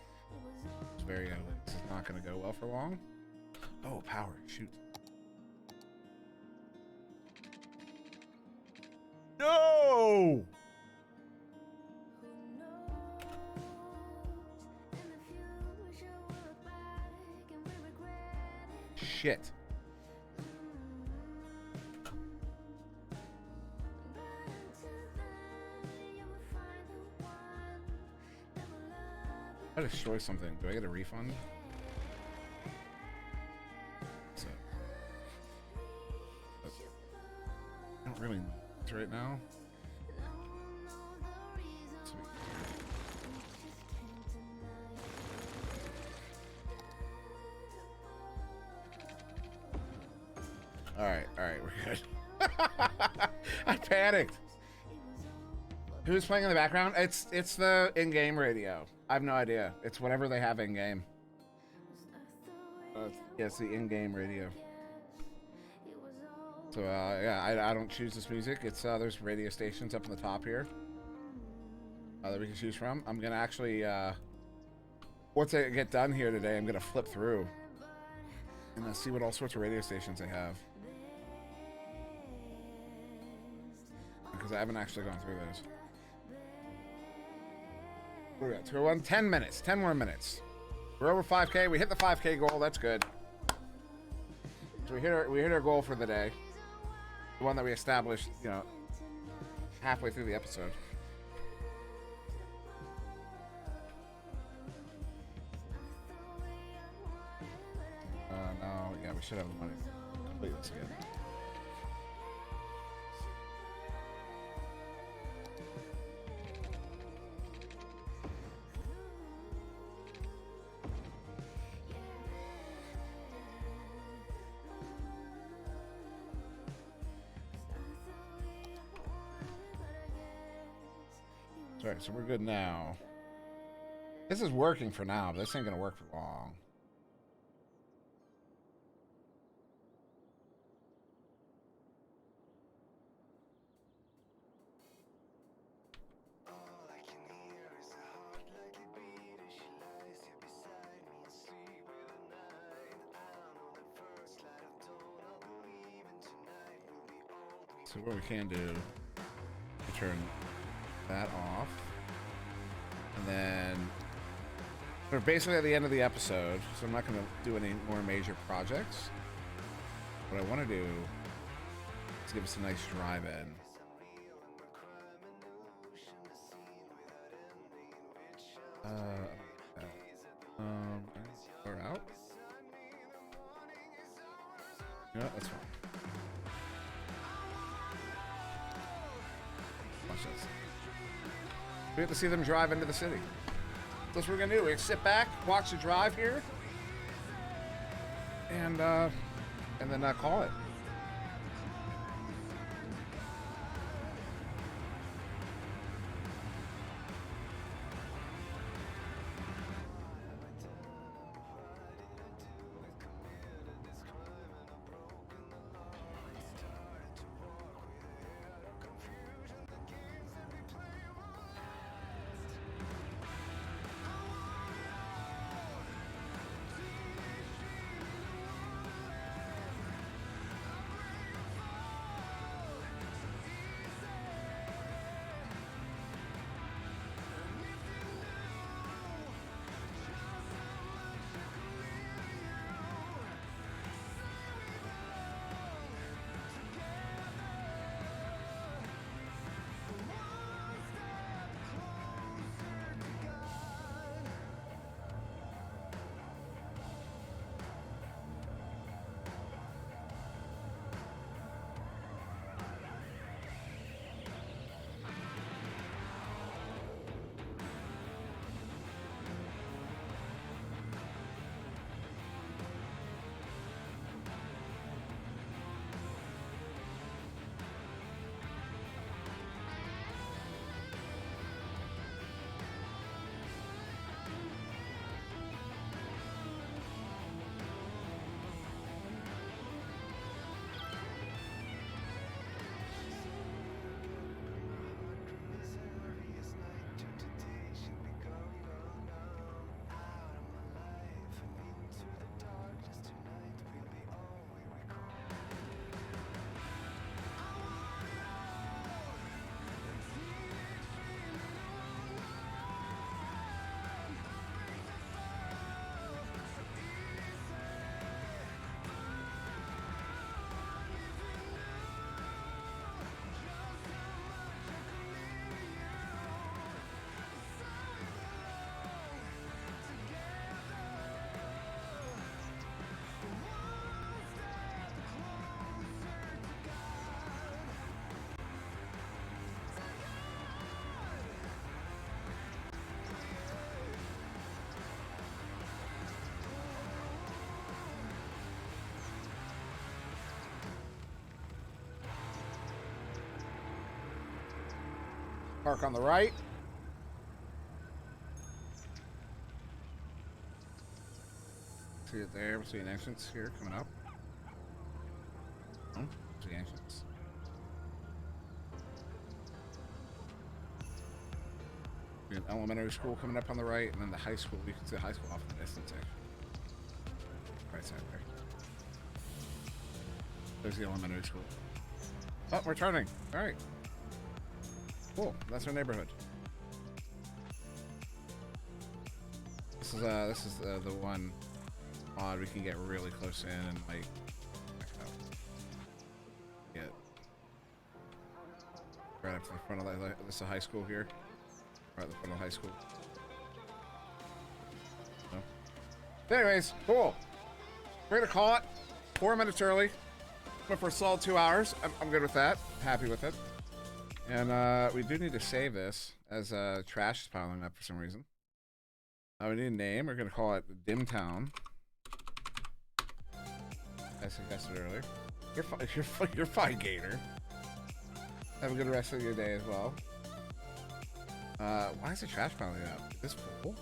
Speaker 1: It's very ugly. This is not gonna go well for long. Oh, power, shoot. No! Shit. I destroy something. Do I get a refund? So, I don't really know it right now. Sweet. Alright, we're good. I panicked. Who's playing in the background? It's the in-game radio. I have no idea. It's whatever they have in-game. Yeah, it's the in-game radio. So, yeah, I don't choose this music. It's, there's radio stations up in the top here that we can choose from. I'm gonna actually, once I get done here today, I'm gonna flip through and see what all sorts of radio stations they have. Because I haven't actually gone through those. We're at 201. 10 minutes. 10 more minutes. We're over 5K. We hit the 5K goal. That's good. So we hit our goal for the day. The one that we established, you know, halfway through the episode. No, yeah, we should have the money to complete this again. Alright, so we're good now. This is working for now, but this ain't gonna work for long. So what we can do, we turn that off, and then we're basically at the end of the episode, so I'm not going to do any more major projects. What I want to do is give us a nice drive-in. We're out. You know what? That's fine. Watch this. We have to see them drive into the city. That's what we're gonna do. We're gonna sit back, watch the drive here, and then call it. Park on the right. See it there. We see an entrance here coming up. Oh, see the entrance. We have elementary school coming up on the right, and then the high school. You can see the high school off in the distance actually. Right side there. There's the elementary school. Oh, we're turning. All right. Cool. That's our neighborhood. This is the one mod we can get really close in and like get right up to the front of this is a high school here. Right at the front of the high school. So. Anyways, cool. We're gonna call it 4 minutes early. Went for a solid 2 hours. I'm good with that. Happy with it. And we do need to save this as trash is piling up for some reason. We need a name. We're gonna call it Dimtown. I suggested earlier. You're fine, Gator. Have a good rest of your day as well. Why is the trash piling up? Is this full?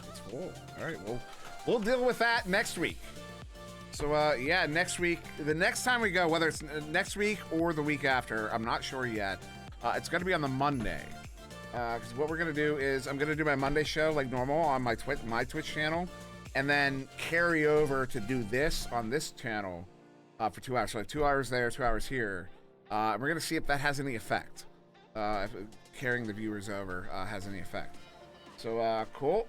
Speaker 1: It's full. All right, well, we'll deal with that next week. So, yeah, next week, the next time we go, whether it's next week or the week after, I'm not sure yet. It's going to be on the Monday. Because what we're going to do is I'm going to do my Monday show like normal on my Twitch channel, and then carry over to do this on this channel for 2 hours. So like 2 hours there, 2 hours here. And we're going to see if that has any effect. If carrying the viewers over has any effect. So, cool.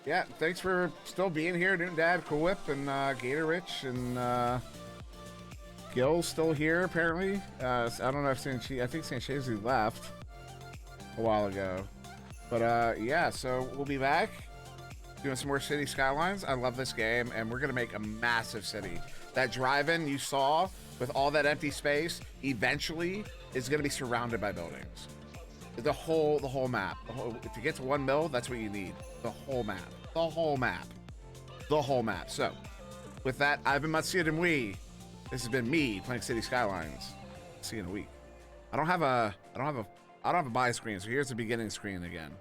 Speaker 1: Yeah, thanks for still being here, Newton Dad, Cool Whip, and Gator Rich, and Gil's still here apparently. I don't know if I think Sanchezi left a while ago, but yeah. So we'll be back doing some more City Skylines. I love this game, and we're gonna make a massive city. That drive-in you saw with all that empty space eventually is gonna be surrounded by buildings. The whole map. To get to 1 mil, that's what you need. The whole map. The whole map. The whole map. So, with that, I've been SirDimwi. This has been me playing City Skylines. See you in a week. I don't have a buy screen, so here's the beginning screen again.